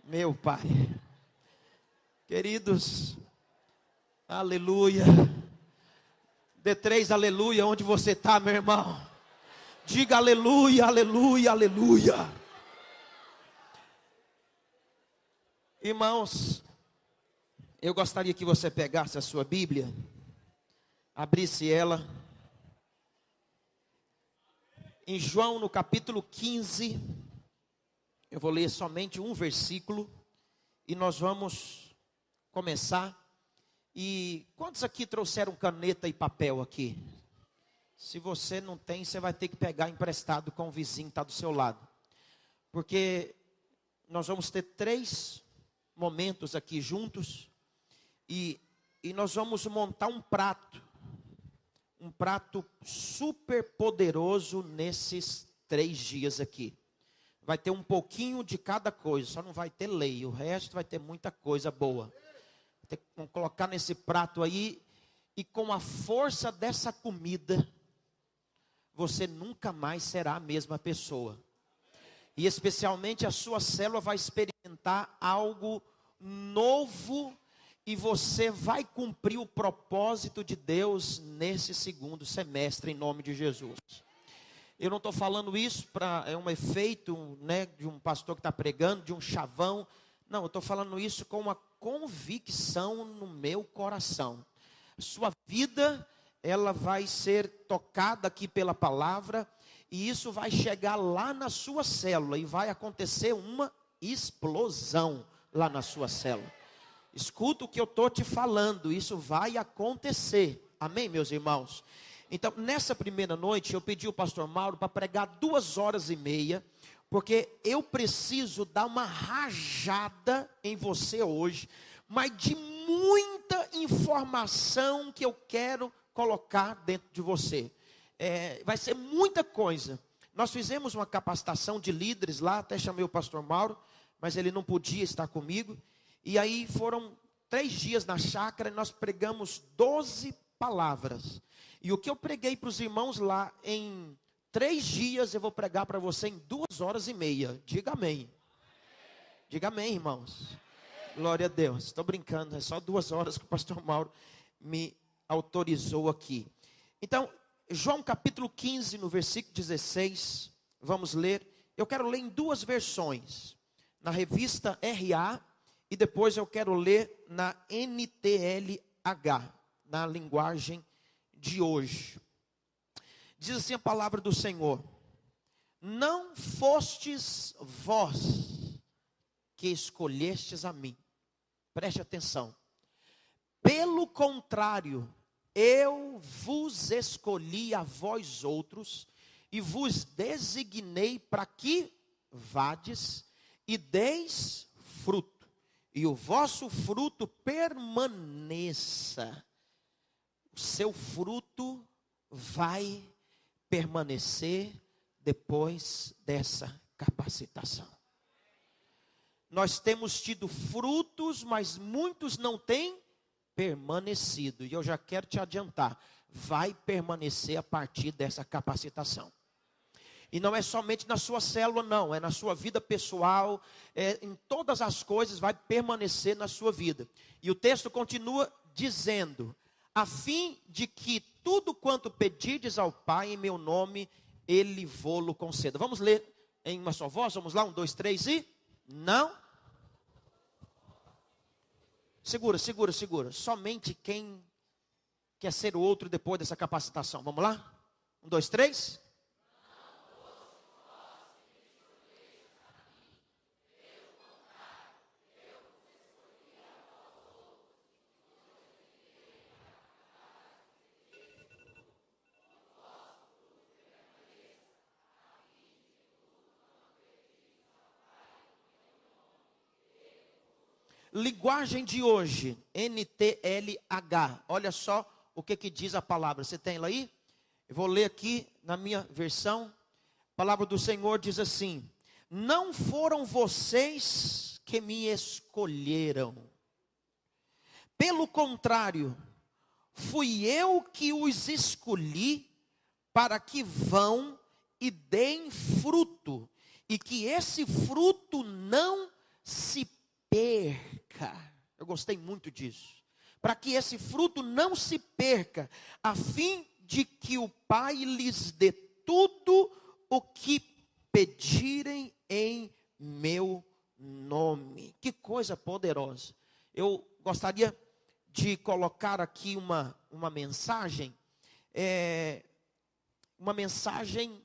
Meu Pai. Queridos, aleluia. Dê 3 aleluia onde você está, meu irmão. Diga aleluia, aleluia, aleluia. Irmãos, eu gostaria que você pegasse a sua Bíblia, abrisse ela em João no capítulo 15. Eu vou ler somente um versículo e nós vamos começar. E quantos aqui trouxeram caneta e papel aqui? Se você não tem, você vai ter que pegar emprestado com o vizinho que está do seu lado. Porque nós vamos ter 3 momentos aqui juntos. E nós vamos montar um prato super poderoso nesses 3 dias aqui. Vai ter um pouquinho de cada coisa, só não vai ter lei, o resto vai ter muita coisa boa. Vamos colocar nesse prato aí, e com a força dessa comida, você nunca mais será a mesma pessoa. E especialmente a sua célula vai experimentar algo novo, e você vai cumprir o propósito de Deus nesse 2º semestre, em nome de Jesus. Eu não estou falando isso para um efeito, né, de um pastor que está pregando, de um chavão. Não, eu estou falando isso com uma convicção no meu coração. Sua vida, ela vai ser tocada aqui pela palavra, e isso vai chegar lá na sua célula, e vai acontecer uma explosão lá na sua célula. Escuta o que eu estou te falando, isso vai acontecer. Amém, meus irmãos? Então, nessa primeira noite, eu pedi ao pastor Mauro para pregar 2h30, porque eu preciso dar uma rajada em você hoje, mas de muita informação que eu quero colocar dentro de você. Vai ser muita coisa. Nós fizemos uma capacitação de líderes lá, até chamei o pastor Mauro, mas ele não podia estar comigo. E aí foram 3 dias na chácara e nós pregamos 12 palavras. E o que eu preguei para os irmãos lá em 3 dias, eu vou pregar para você em 2h30. Diga amém. Diga amém, irmãos. Glória a Deus. Estou brincando, é só 2 horas que o pastor Mauro me autorizou aqui. Então, João capítulo 15, no versículo 16, vamos ler. Eu quero ler em 2 versões. Na revista RA, e depois eu quero ler na NTLH, na linguagem de hoje. Diz assim a palavra do Senhor: não fostes vós que escolhestes a mim. Preste atenção. Pelo contrário, eu vos escolhi a vós outros, e vos designei para que vades e deis fruto, e o vosso fruto permaneça. O seu fruto vai permanecer depois dessa capacitação. Nós temos tido frutos, mas muitos não têm permanecido. E eu já quero te adiantar, vai permanecer a partir dessa capacitação. E não é somente na sua célula, não, é na sua vida pessoal, em todas as coisas vai permanecer na sua vida. E o texto continua dizendo: a fim de que tudo quanto pedirdes ao Pai em meu nome, Ele vô-lo conceda. Vamos ler em uma só voz? Vamos lá, 1, 2, 3 e... Não? Segura. Somente quem quer ser o outro depois dessa capacitação. Vamos lá? 1, 2, 3... Linguagem de hoje, NTLH. Olha só o que diz a palavra. Você tem ela aí? Eu vou ler aqui na minha versão. A palavra do Senhor diz assim: não foram vocês que me escolheram. Pelo contrário, fui eu que os escolhi para que vão e deem fruto, e que esse fruto não se perca. Eu gostei muito disso. Para que esse fruto não se perca, a fim de que o Pai lhes dê tudo o que pedirem em meu nome. Que coisa poderosa. Eu gostaria de colocar aqui uma mensagem. Uma mensagem,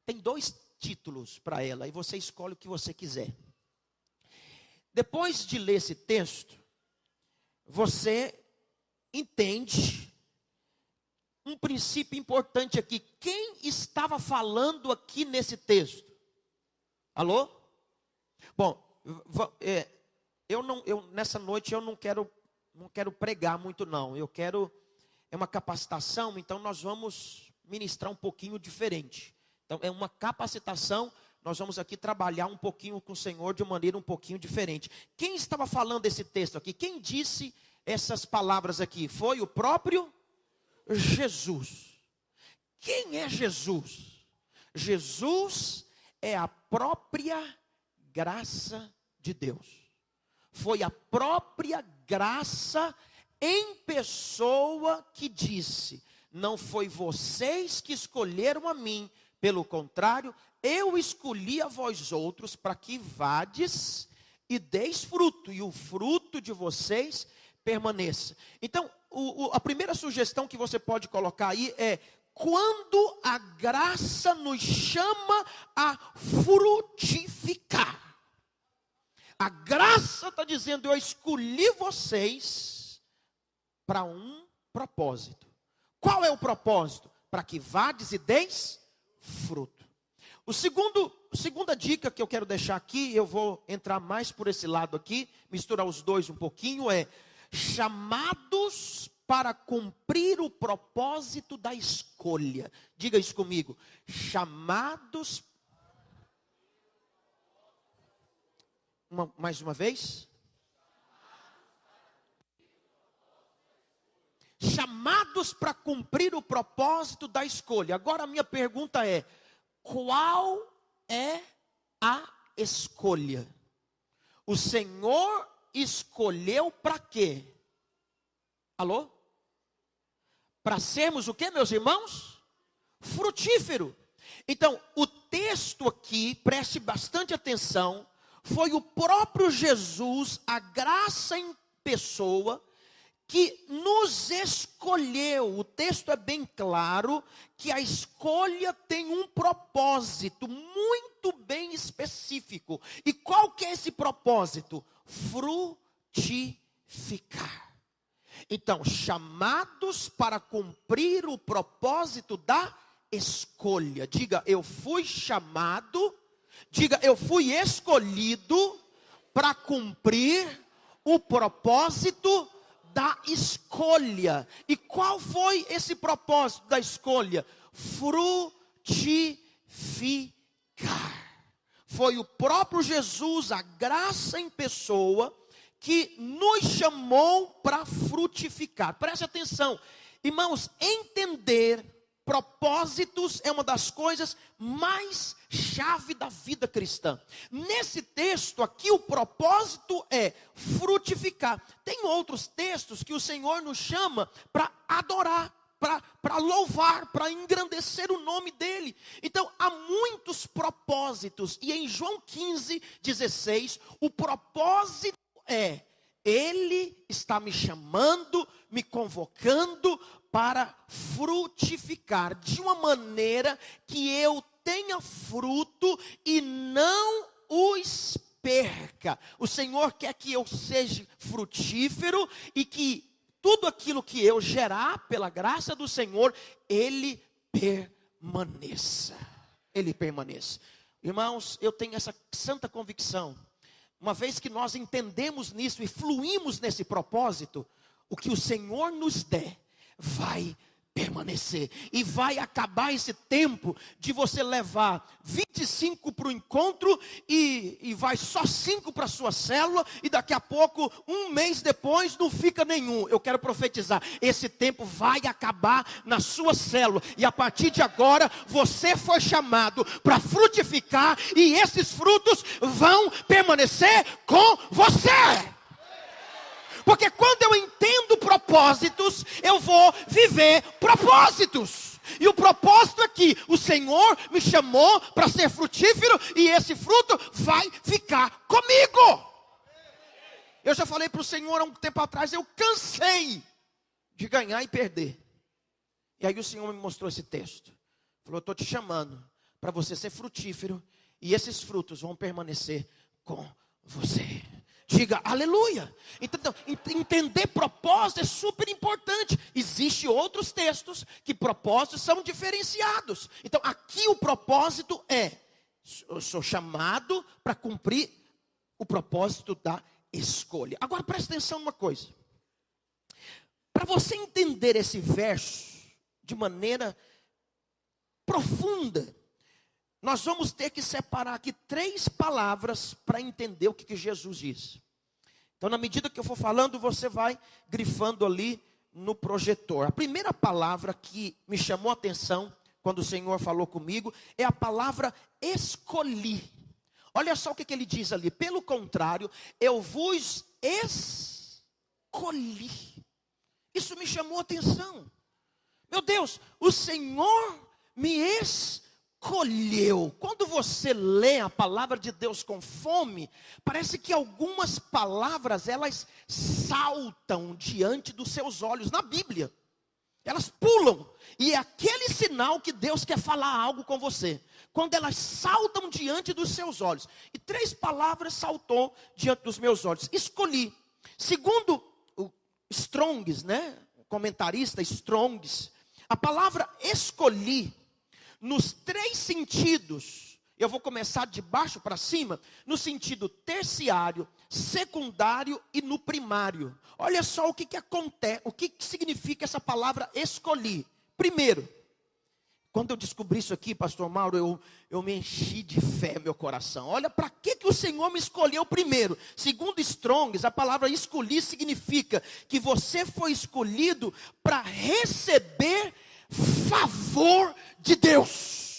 tem 2 títulos para ela, e você escolhe o que você quiser. Depois de ler esse texto, você entende um princípio importante aqui. Quem estava falando aqui nesse texto? Alô? Bom, nessa noite eu não quero pregar muito não. É uma capacitação, então nós vamos ministrar um pouquinho diferente. Então é uma capacitação, nós vamos aqui trabalhar um pouquinho com o Senhor de uma maneira um pouquinho diferente. Quem estava falando esse texto aqui? Quem disse essas palavras aqui? Foi o próprio Jesus. Quem é Jesus? Jesus é a própria graça de Deus. Foi a própria graça em pessoa que disse: não foi vocês que escolheram a mim, pelo contrário, eu escolhi a vós outros para que vades e deis fruto, e o fruto de vocês permaneça. Então, a primeira sugestão que você pode colocar aí é: quando a graça nos chama a frutificar. A graça está dizendo: eu escolhi vocês para um propósito. Qual é o propósito? Para que vades e deis fruto. Segunda dica que eu quero deixar aqui, eu vou entrar mais por esse lado aqui, misturar os dois um pouquinho, é chamados para cumprir o propósito da escolha. Diga isso comigo. Chamados. Mais uma vez. Chamados para cumprir o propósito da escolha. Agora a minha pergunta é: qual é a escolha? O Senhor escolheu para quê? Alô? Para sermos o quê, meus irmãos? Frutífero. Então, o texto aqui, preste bastante atenção, foi o próprio Jesus, a graça em pessoa, que nos escolheu. O texto é bem claro que a escolha tem um propósito muito bem específico. E qual que é esse propósito? Frutificar. Então, chamados para cumprir o propósito da escolha. Diga: eu fui chamado. Diga: eu fui escolhido para cumprir o propósito da escolha. E qual foi esse propósito da escolha? Frutificar. Foi o próprio Jesus, a graça em pessoa, que nos chamou para frutificar. Preste atenção, irmãos, entender propósitos é uma das coisas mais chave da vida cristã. Nesse texto aqui, o propósito é frutificar. Tem outros textos que o Senhor nos chama para adorar, para louvar, para engrandecer o nome dele. Então, há muitos propósitos. E em João 15:16, o propósito é: ele está me chamando, me convocando para frutificar, de uma maneira que eu tenha fruto e não os perca. O Senhor quer que eu seja frutífero e que tudo aquilo que eu gerar pela graça do Senhor, ele permaneça. Ele permaneça. Irmãos, eu tenho essa santa convicção. Uma vez que nós entendemos nisso e fluímos nesse propósito, o que o Senhor nos der vai permanecer. E vai acabar esse tempo de você levar 25 para o encontro e vai só 5 para a sua célula, e daqui a pouco, um mês depois, não fica nenhum. Eu quero profetizar, esse tempo vai acabar na sua célula, e a partir de agora, você foi chamado para frutificar, e esses frutos vão permanecer com você. Porque quando eu entendo propósitos, eu vou viver propósitos. E o propósito é que o Senhor me chamou para ser frutífero, e esse fruto vai ficar comigo. Eu já falei para o Senhor há um tempo atrás, eu cansei de ganhar e perder. E aí o Senhor me mostrou esse texto. Falou, eu estou te chamando para você ser frutífero, e esses frutos vão permanecer com você. Diga aleluia. Então, entender propósito é super importante. Existem outros textos que propósitos são diferenciados. Então, aqui o propósito é: eu sou chamado para cumprir o propósito da escolha. Agora presta atenção numa coisa. Para você entender esse verso de maneira profunda, nós vamos ter que separar aqui 3 palavras para entender o que Jesus diz. Então, na medida que eu for falando, você vai grifando ali no projetor. A primeira palavra que me chamou a atenção quando o Senhor falou comigo é a palavra escolhi. Olha só o que ele diz ali. Pelo contrário, eu vos escolhi. Isso me chamou a atenção. Meu Deus, o Senhor me escolheu. Quando você lê a palavra de Deus com fome, parece que algumas palavras, elas saltam diante dos seus olhos na Bíblia. Elas pulam, e é aquele sinal que Deus quer falar algo com você. Quando elas saltam diante dos seus olhos. E 3 palavras saltou diante dos meus olhos. Escolhi. Segundo o Strongs, o comentarista Strongs, a palavra escolhi, nos 3 sentidos, eu vou começar de baixo para cima, no sentido terciário, secundário e no primário. Olha só o que acontece, o que significa essa palavra escolhi. Primeiro, quando eu descobri isso aqui, pastor Mauro, eu me enchi de fé no meu coração. Olha, para que o Senhor me escolheu primeiro? Segundo Strongs, a palavra escolhi significa que você foi escolhido para receber favor de Deus.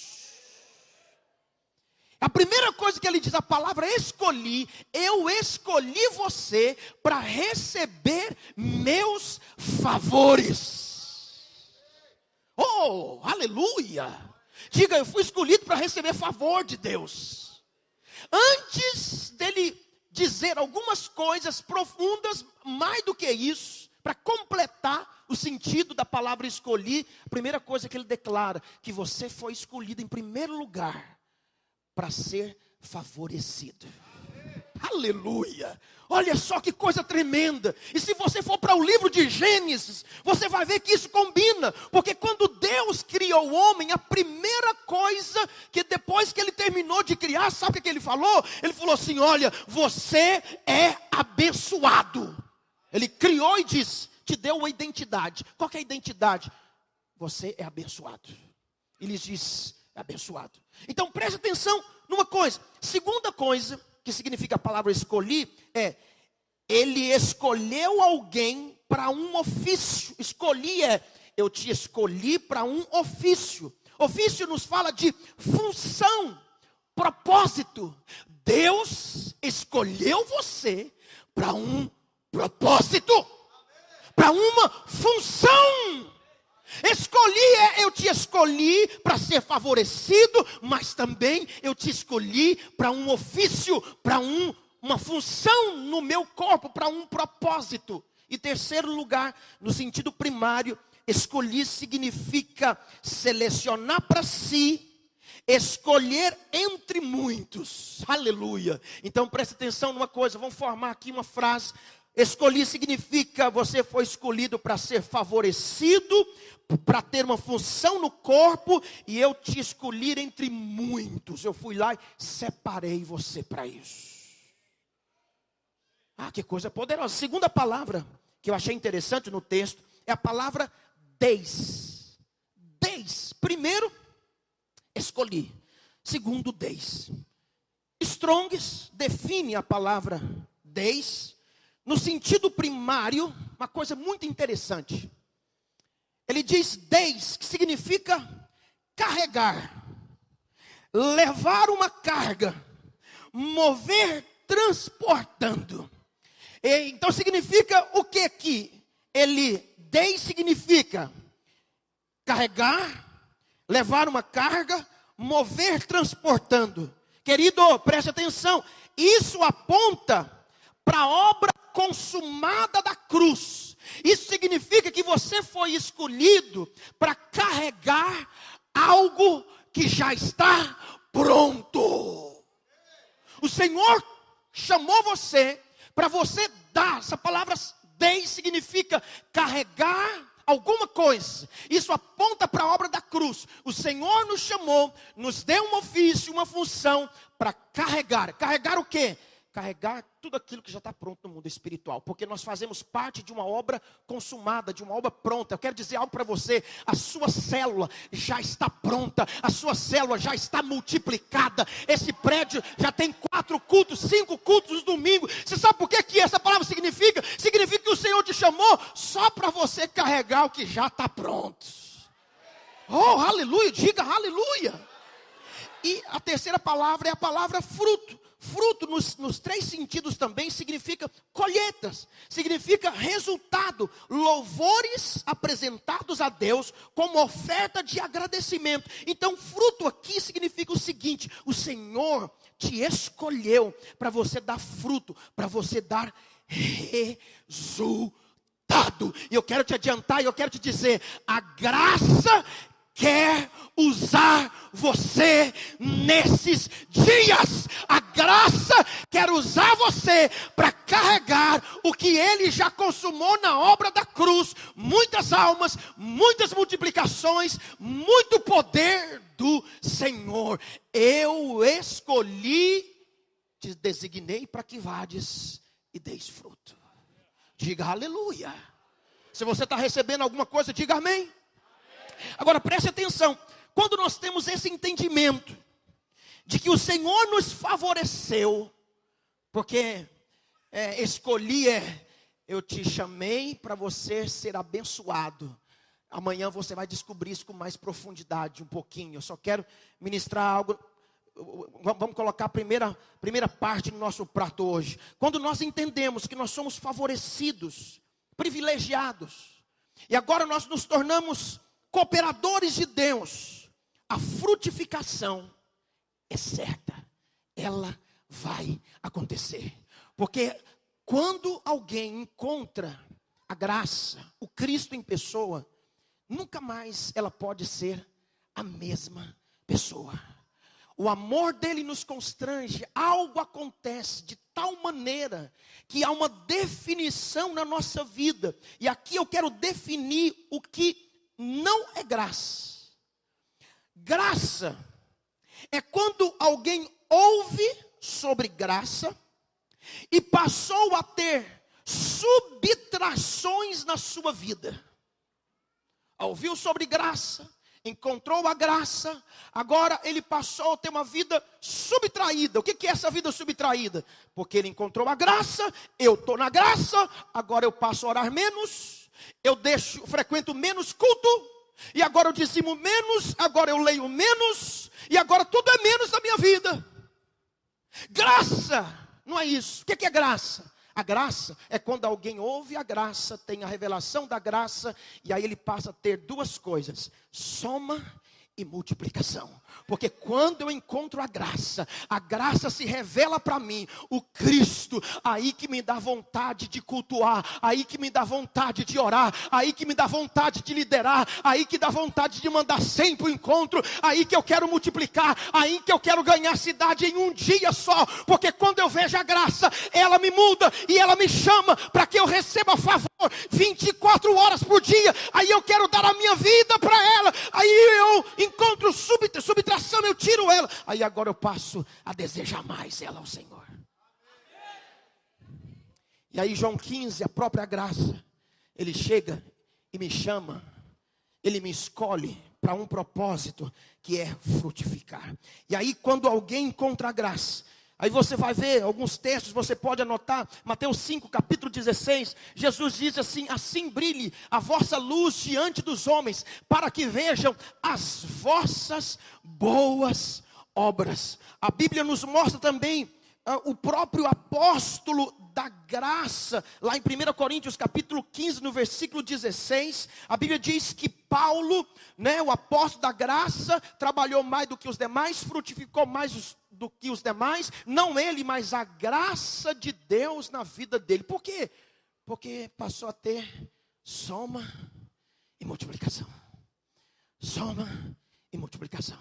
A primeira coisa que ele diz, a palavra escolhi, eu escolhi você para receber meus favores. Oh, aleluia! Diga, eu fui escolhido para receber favor de Deus. Antes dele dizer algumas coisas profundas, mais do que isso, para completar o sentido da palavra escolhi, a primeira coisa que ele declara, que você foi escolhido em primeiro lugar para ser favorecido. Aleluia! Olha só que coisa tremenda. E se você for para o livro de Gênesis, você vai ver que isso combina. Porque quando Deus criou o homem, a primeira coisa que depois que ele terminou de criar, sabe o que ele falou? Ele falou assim, olha, você é abençoado. Ele criou e disse, te deu uma identidade. Qual que é a identidade? Você é abençoado. Ele diz, abençoado. Então preste atenção numa coisa. Segunda coisa que significa a palavra escolhi é, ele escolheu alguém para um ofício. Escolhi eu te escolhi para um ofício. Ofício nos fala de função, propósito. Deus escolheu você para um propósito, para uma função. Escolhi eu te escolhi para ser favorecido, mas também eu te escolhi para um ofício, para uma função no meu corpo, para um propósito. E terceiro lugar, no sentido primário, escolhi significa selecionar para si, escolher entre muitos. Aleluia. Então preste atenção numa coisa, vamos formar aqui uma frase. Escolhi significa você foi escolhido para ser favorecido, para ter uma função no corpo, e eu te escolhi entre muitos. Eu fui lá e separei você para isso. Ah, que coisa poderosa. Segunda palavra que eu achei interessante no texto é a palavra des. Deis. Primeiro, escolhi. Segundo, Deis. Strong's define a palavra Deis no sentido primário, uma coisa muito interessante. Ele diz Deis, que significa carregar, levar uma carga, mover transportando. Então significa o que aqui? Deis significa carregar, levar uma carga, mover transportando. Querido, preste atenção. Isso aponta para a obra consumada da cruz. Isso significa que você foi escolhido para carregar algo que já está pronto. O Senhor chamou você para você dar. Essa palavra Deis significa carregar alguma coisa. Isso aponta para a obra da cruz. O Senhor nos chamou, nos deu um ofício, uma função para carregar. Carregar o quê? Carregar tudo aquilo que já está pronto no mundo espiritual. Porque nós fazemos parte de uma obra consumada, de uma obra pronta. Eu quero dizer algo para você. A sua célula já está pronta. A sua célula já está multiplicada. Esse prédio já tem 4 cultos, 5 cultos no domingo. Você sabe por que essa palavra significa? Significa que o Senhor te chamou só para você carregar o que já está pronto. Oh, aleluia, diga aleluia. E a terceira palavra é a palavra fruto. Fruto nos 3 sentidos também significa colheitas, significa resultado, louvores apresentados a Deus como oferta de agradecimento. Então fruto aqui significa o seguinte: o Senhor te escolheu para você dar fruto, para você dar resultado. E eu quero te adiantar, e eu quero te dizer, a graça quer usar você nesses dias. A graça quer usar você para carregar o que Ele já consumou na obra da cruz. Muitas almas, muitas multiplicações, muito poder do Senhor. Eu escolhi, te designei para que vades e deis fruto. Diga aleluia. Se você está recebendo alguma coisa, diga amém. Agora preste atenção, quando nós temos esse entendimento de que o Senhor nos favoreceu, porque eu te chamei para você ser abençoado. Amanhã você vai descobrir isso com mais profundidade um pouquinho. Eu só quero ministrar algo. Vamos colocar a primeira parte no nosso prato hoje. Quando nós entendemos que nós somos favorecidos, privilegiados, e agora nós nos tornamos cooperadores de Deus, a frutificação é certa, ela vai acontecer. Porque quando alguém encontra a graça, o Cristo em pessoa, nunca mais ela pode ser a mesma pessoa. O amor dele nos constrange, algo acontece de tal maneira que há uma definição na nossa vida. E aqui eu quero definir o que não é graça. Graça é quando alguém ouve sobre graça e passou a ter subtrações na sua vida. Ouviu sobre graça, encontrou a graça, agora ele passou a ter uma vida subtraída. O que é essa vida subtraída? Porque ele encontrou a graça, eu estou na graça, agora eu passo a orar menos, eu frequento menos culto, e agora eu dizimo menos, agora eu leio menos, e agora tudo é menos na minha vida. Graça, não é isso. O que é graça? A graça é quando alguém ouve a graça, tem a revelação da graça, e aí ele passa a ter 2 coisas: soma e multiplicação. Porque quando eu encontro a graça se revela para mim, o Cristo, aí que me dá vontade de cultuar, aí que me dá vontade de orar, aí que me dá vontade de liderar, aí que dá vontade de mandar 100 para o encontro, aí que eu quero multiplicar, aí que eu quero ganhar cidade em um dia só. Porque quando eu vejo a graça, ela me muda e ela me chama para que eu receba favor 24 horas por dia. Aí eu quero dar a minha vida para ela, aí eu encontro subtração, eu tiro ela, aí agora eu passo a desejar mais ela ao Senhor. E aí João 15, a própria graça, ele chega e me chama, ele me escolhe para um propósito, que é frutificar. E aí quando alguém encontra a graça, aí você vai ver alguns textos, você pode anotar, Mateus 5, capítulo 16, Jesus diz assim: assim brilhe a vossa luz diante dos homens, para que vejam as vossas boas obras. A Bíblia nos mostra também o próprio apóstolo da graça, lá em 1 Coríntios capítulo 15, no versículo 16, a Bíblia diz que Paulo, o apóstolo da graça, trabalhou mais do que os demais, frutificou mais do que os demais, não ele, mas a graça de Deus na vida dele. Por quê? Porque passou a ter soma e multiplicação. Soma e multiplicação.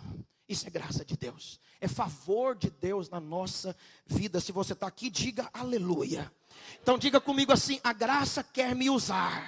Isso é graça de Deus, é favor de Deus na nossa vida. Se você está aqui, diga aleluia. Então diga comigo assim: a graça quer me usar.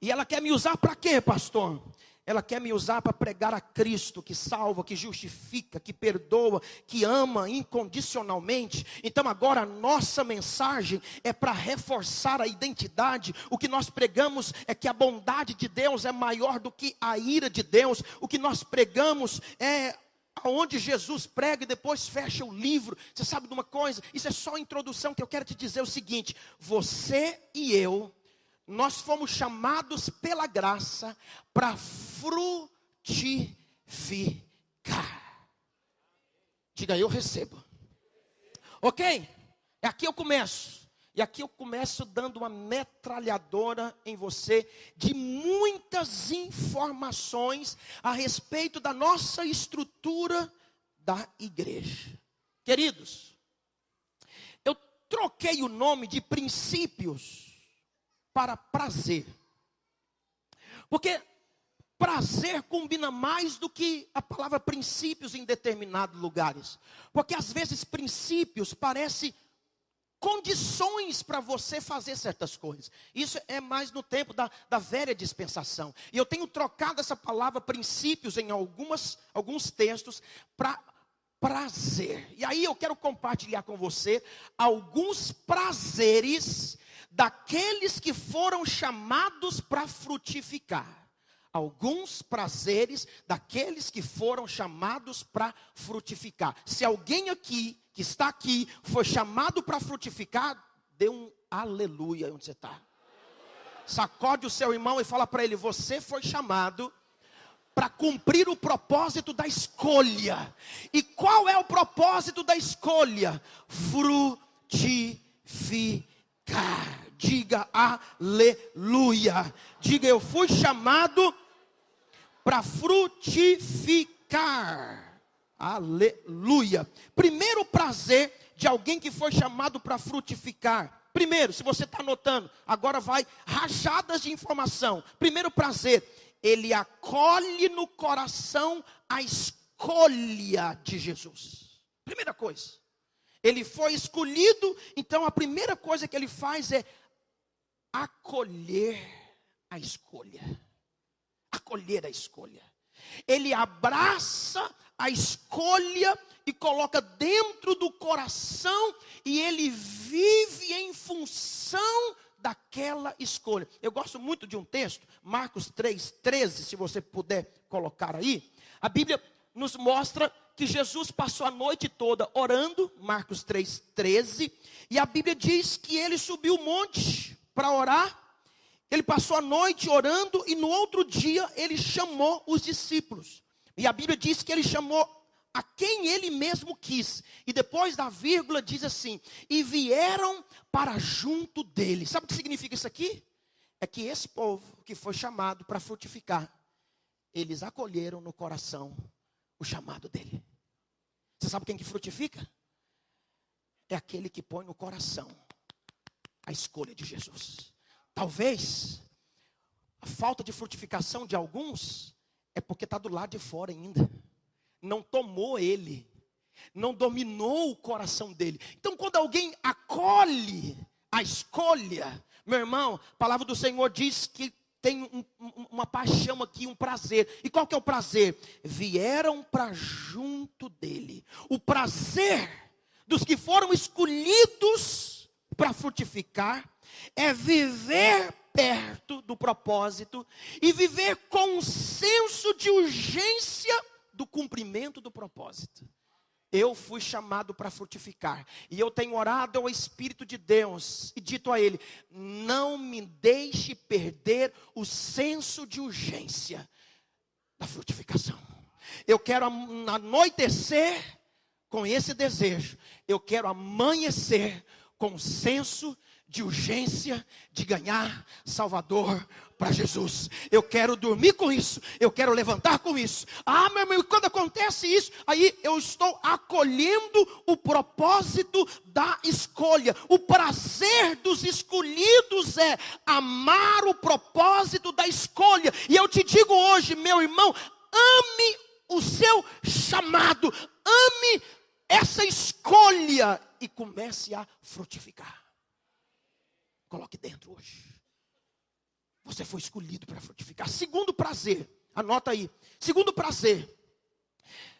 E ela quer me usar para quê, pastor? Ela quer me usar para pregar a Cristo, que salva, que justifica, que perdoa, que ama incondicionalmente. Então agora a nossa mensagem é para reforçar a identidade. O que nós pregamos é que a bondade de Deus é maior do que a ira de Deus. O que nós pregamos é aonde Jesus prega e depois fecha o livro. Você sabe de uma coisa? Isso é só a introdução, que eu quero te dizer o seguinte: você e eu, nós fomos chamados pela graça para frutificar. Diga: eu recebo. Ok? Aqui eu começo. E aqui eu começo dando uma metralhadora em você de muitas informações a respeito da nossa estrutura da igreja. Queridos, eu troquei o nome de princípios para prazer, porque prazer combina mais do que a palavra princípios em determinados lugares, porque às vezes princípios parece condições para você fazer certas coisas. Isso é mais no tempo da velha dispensação, e eu tenho trocado essa palavra princípios em alguns textos para prazer. E aí eu quero compartilhar com você alguns prazeres daqueles que foram chamados para frutificar. Alguns prazeres daqueles que foram chamados para frutificar. Se alguém aqui, que está aqui, foi chamado para frutificar, dê um aleluia onde você está. Sacode o seu irmão e fala para ele: você foi chamado para cumprir o propósito da escolha. E qual é o propósito da escolha? Frutificar. Diga aleluia. Diga: eu fui chamado para frutificar. Aleluia. Primeiro prazer de alguém que foi chamado para frutificar. Primeiro, se você está anotando, agora vai rajadas de informação. Primeiro prazer, ele acolhe no coração a escolha de Jesus. Primeira coisa. Ele foi escolhido, então a primeira coisa que ele faz é acolher a escolha. Acolher a escolha. Ele abraça a escolha e coloca dentro do coração, e ele vive em função daquela escolha. Eu gosto muito de um texto, Marcos 3:13, se você puder colocar aí. A Bíblia nos mostra que Jesus passou a noite toda orando, Marcos 3:13, e a Bíblia diz que ele subiu o monte para orar. Ele passou a noite orando e no outro dia ele chamou os discípulos. E a Bíblia diz que ele chamou a quem ele mesmo quis. E depois da vírgula diz assim: e vieram para junto dele. Sabe o que significa isso aqui? É que esse povo que foi chamado para frutificar, eles acolheram no coração o chamado dele. Você sabe quem que frutifica? É aquele que põe no coração a escolha de Jesus. Talvez a falta de frutificação de alguns é porque está do lado de fora ainda. Não tomou ele, não dominou o coração dele. Então quando alguém acolhe a escolha, meu irmão, a palavra do Senhor diz que tem uma paixão aqui, um prazer. E qual que é o prazer? Vieram para junto dele. O prazer dos que foram escolhidos para frutificar é viver perto do propósito e viver com um senso de urgência do cumprimento do propósito. Eu fui chamado para frutificar. E eu tenho orado ao Espírito de Deus e dito a Ele: não me deixe perder o senso de urgência da frutificação. Eu quero anoitecer com esse desejo. Eu quero amanhecer com o senso de urgência de ganhar Salvador para Jesus. Eu quero dormir com isso, eu quero levantar com isso. Meu irmão, quando acontece isso, aí eu estou acolhendo o propósito da escolha. O prazer dos escolhidos é amar o propósito da escolha. E eu te digo hoje, meu irmão, ame o seu chamado, ame essa escolha e comece a frutificar. Coloque dentro hoje. Você foi escolhido para frutificar. Segundo prazer, anota aí. Segundo prazer.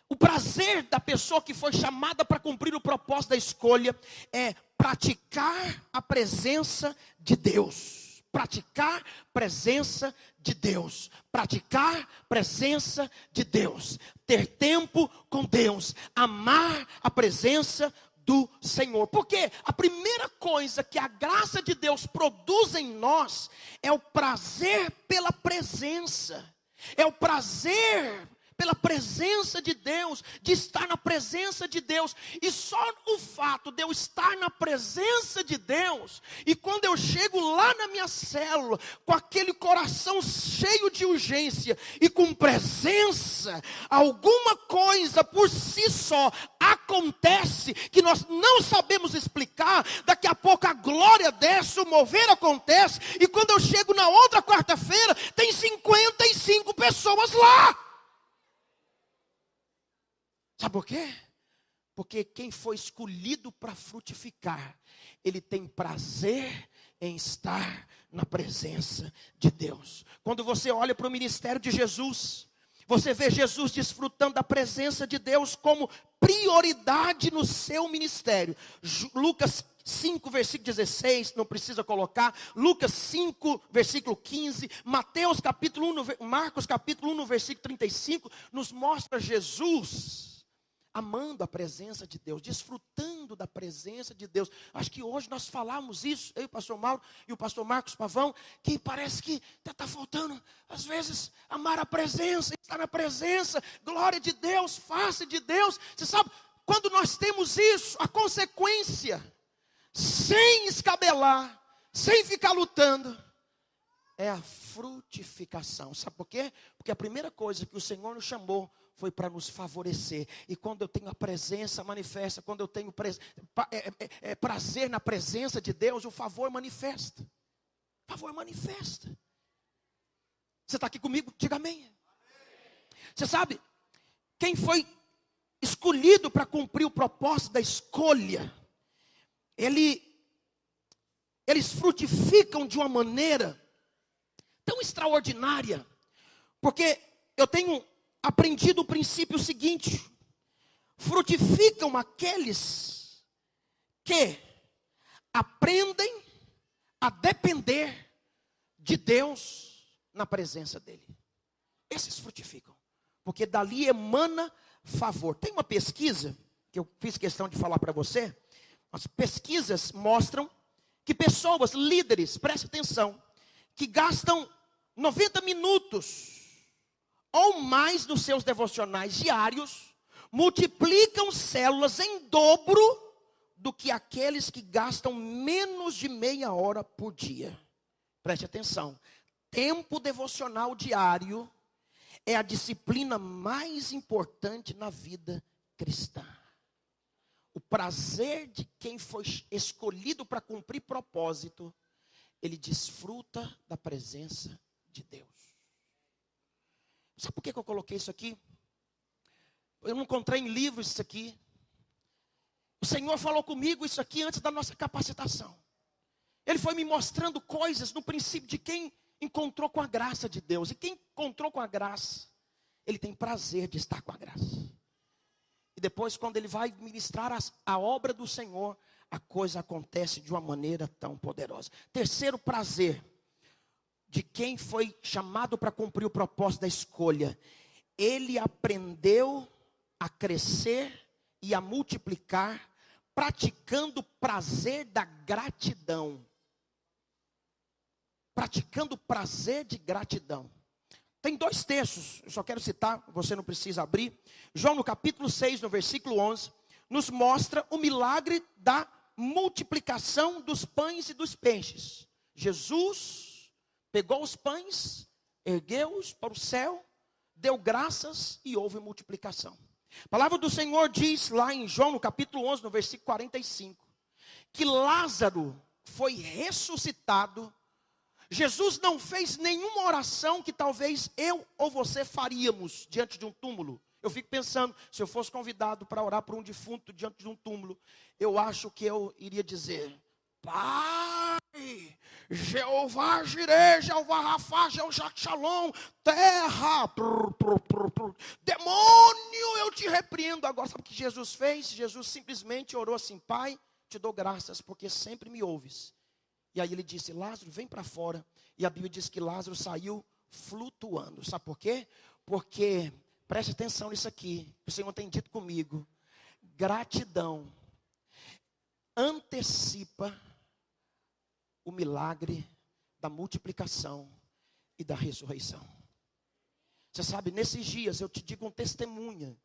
O prazer da pessoa que foi chamada para cumprir o propósito da escolha é praticar a presença de Deus. Praticar presença de Deus. Praticar presença de Deus. Ter tempo com Deus. Amar a presença do Senhor. Porque a primeira coisa que a graça de Deus produz em nós é o prazer pela presença. É o prazer pela presença de Deus, de estar na presença de Deus. E só o fato de eu estar na presença de Deus, e quando eu chego lá na minha célula, com aquele coração cheio de urgência, e com presença, alguma coisa por si só acontece, que nós não sabemos explicar. Daqui a pouco a glória desce, o mover acontece, e quando eu chego na outra quarta-feira, tem 55 pessoas lá. Sabe por quê? Porque quem foi escolhido para frutificar, ele tem prazer em estar na presença de Deus. Quando você olha para o ministério de Jesus, você vê Jesus desfrutando da presença de Deus como prioridade no seu ministério. Lucas 5, versículo 16, não precisa colocar. Lucas 5, versículo 15. Mateus capítulo 1, Marcos capítulo 1, no versículo 35, nos mostra Jesus amando a presença de Deus, desfrutando da presença de Deus. Acho que hoje nós falamos isso, eu e o pastor Mauro e o pastor Marcos Pavão, que parece que está faltando, às vezes, amar a presença, estar na presença, glória de Deus, face de Deus. Você sabe, quando nós temos isso, a consequência, sem escabelar, sem ficar lutando, é a frutificação. Sabe por quê? Porque a primeira coisa que o Senhor nos chamou foi para nos favorecer. E quando eu tenho a presença manifesta, quando eu tenho prazer na presença de Deus, o favor manifesta. O favor manifesta. Você está aqui comigo? Diga amém. Você sabe, quem foi escolhido para cumprir o propósito da escolha, eles frutificam de uma maneira tão extraordinária, porque eu tenho aprendido o princípio seguinte: frutificam aqueles que aprendem a depender de Deus na presença dele. Esses frutificam, porque dali emana favor. Tem uma pesquisa que eu fiz questão de falar para você. As pesquisas mostram que pessoas, líderes, preste atenção, que gastam 90 minutos ou mais nos seus devocionais diários, multiplicam células em dobro do que aqueles que gastam menos de meia hora por dia. Preste atenção. Tempo devocional diário é a disciplina mais importante na vida cristã. O prazer de quem foi escolhido para cumprir propósito, ele desfruta da presença de Deus. Sabe por que eu coloquei isso aqui? Eu não encontrei em livros isso aqui. O Senhor falou comigo isso aqui antes da nossa capacitação. Ele foi me mostrando coisas no princípio de quem encontrou com a graça de Deus. E quem encontrou com a graça, ele tem prazer de estar com a graça. E depois, quando ele vai ministrar a obra do Senhor, a coisa acontece de uma maneira tão poderosa. Terceiro prazer. de quem foi chamado para cumprir o propósito da escolha. Ele aprendeu a crescer e a multiplicar, praticando o prazer da gratidão. Praticando o prazer de gratidão. Tem 2 textos, eu só quero citar, você não precisa abrir. João no capítulo 6, no versículo 11, nos mostra o milagre da multiplicação dos pães e dos peixes. Jesus pegou os pães, ergueu-os para o céu, deu graças e houve multiplicação. A palavra do Senhor diz lá em João no capítulo 11, no versículo 45, que Lázaro foi ressuscitado. Jesus não fez nenhuma oração que talvez eu ou você faríamos diante de um túmulo. Eu fico pensando, se eu fosse convidado para orar por um defunto diante de um túmulo, eu acho que eu iria dizer: Pai, Jeová Jireh, Jeová Rafá, Jeová Shalom, terra, demônio, eu te repreendo. Agora, sabe o que Jesus fez? Jesus simplesmente orou assim: Pai, te dou graças porque sempre me ouves. E aí ele disse: Lázaro, vem para fora. E a Bíblia diz que Lázaro saiu flutuando. Sabe por quê? Porque, preste atenção nisso aqui, o Senhor tem dito comigo: gratidão antecipa o milagre da multiplicação e da ressurreição. Você sabe, nesses dias eu te digo um testemunho.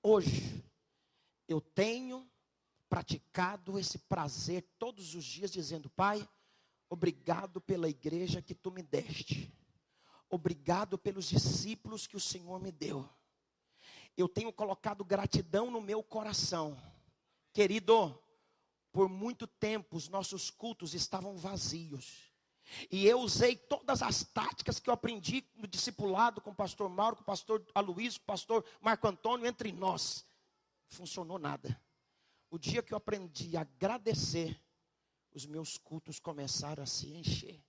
Hoje eu tenho praticado esse prazer todos os dias, dizendo: Pai, obrigado pela igreja que tu me deste, obrigado pelos discípulos que o Senhor me deu. Eu tenho colocado gratidão no meu coração. Querido, por muito tempo os nossos cultos estavam vazios, e eu usei todas as táticas que eu aprendi no discipulado com o pastor Mauro, com o pastor Aloysio, com o pastor Marco Antônio, entre nós. Funcionou nada. O dia que eu aprendi a agradecer, os meus cultos começaram a se encher.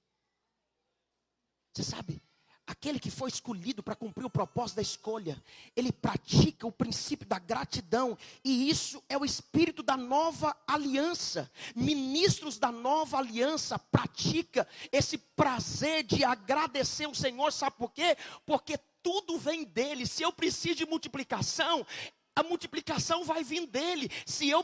Você sabe, aquele que foi escolhido para cumprir o propósito da escolha, ele pratica o princípio da gratidão. E isso é o espírito da nova aliança. Ministros da nova aliança praticam esse prazer de agradecer o Senhor. Sabe por quê? Porque tudo vem dele. Se eu preciso de multiplicação, a multiplicação vai vir dele. Se eu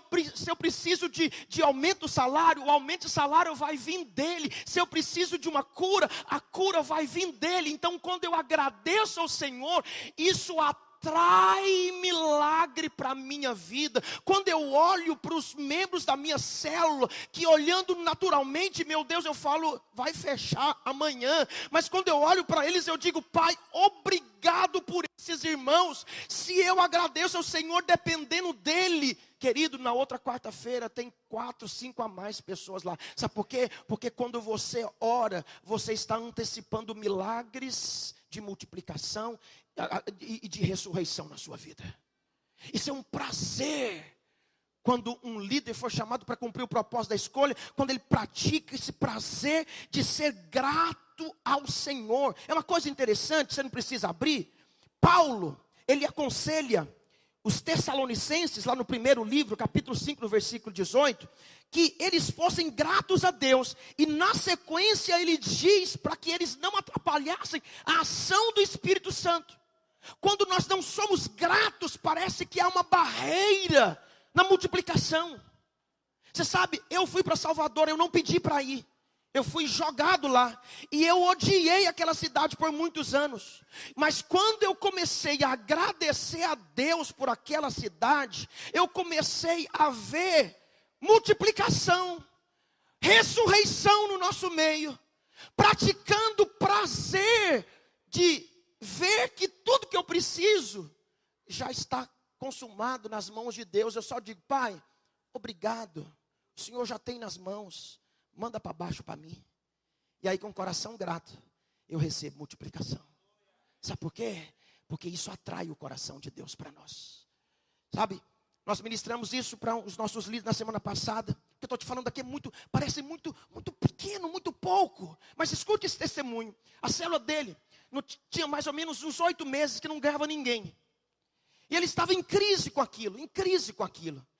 preciso de aumento do salário, o aumento de salário vai vir dele. Se eu preciso de uma cura, a cura vai vir dele. Então, quando eu agradeço ao Senhor, isso atrai milagre para a minha vida. Quando eu olho para os membros da minha célula, que olhando naturalmente, meu Deus, eu falo, vai fechar amanhã. Mas quando eu olho para eles, eu digo: Pai, obrigado por esses irmãos. Se eu agradeço ao Senhor dependendo dele, querido, na outra quarta-feira tem 4, 5 a mais pessoas lá. Sabe por quê? Porque quando você ora, você está antecipando milagres de multiplicação e de ressurreição na sua vida. Isso é um prazer. Quando um líder for chamado para cumprir o propósito da escolha, quando ele pratica esse prazer de ser grato ao Senhor. É uma coisa interessante, você não precisa abrir. Paulo, ele aconselha os Tessalonicenses, lá no primeiro livro, capítulo 5, no versículo 18, que eles fossem gratos a Deus. E na sequência ele diz para que eles não atrapalhassem a ação do Espírito Santo. Quando nós não somos gratos, parece que há uma barreira na multiplicação. Você sabe, eu fui para Salvador, eu não pedi para ir. Eu fui jogado lá, e eu odiei aquela cidade por muitos anos. Mas quando eu comecei a agradecer a Deus por aquela cidade, eu comecei a ver multiplicação, ressurreição no nosso meio, praticando o prazer de ver que tudo que eu preciso já está consumado nas mãos de Deus. Eu só digo: Pai, obrigado, o Senhor já tem nas mãos, manda para baixo para mim. E aí, com o coração grato, eu recebo multiplicação. Sabe por quê? Porque isso atrai o coração de Deus para nós. Sabe, nós ministramos isso para os nossos líderes na semana passada. O que eu estou te falando aqui é parece muito pequeno, muito pouco. Mas escute esse testemunho. A célula dele tinha mais ou menos uns 8 meses que não ganhava ninguém. E ele estava em crise com aquilo,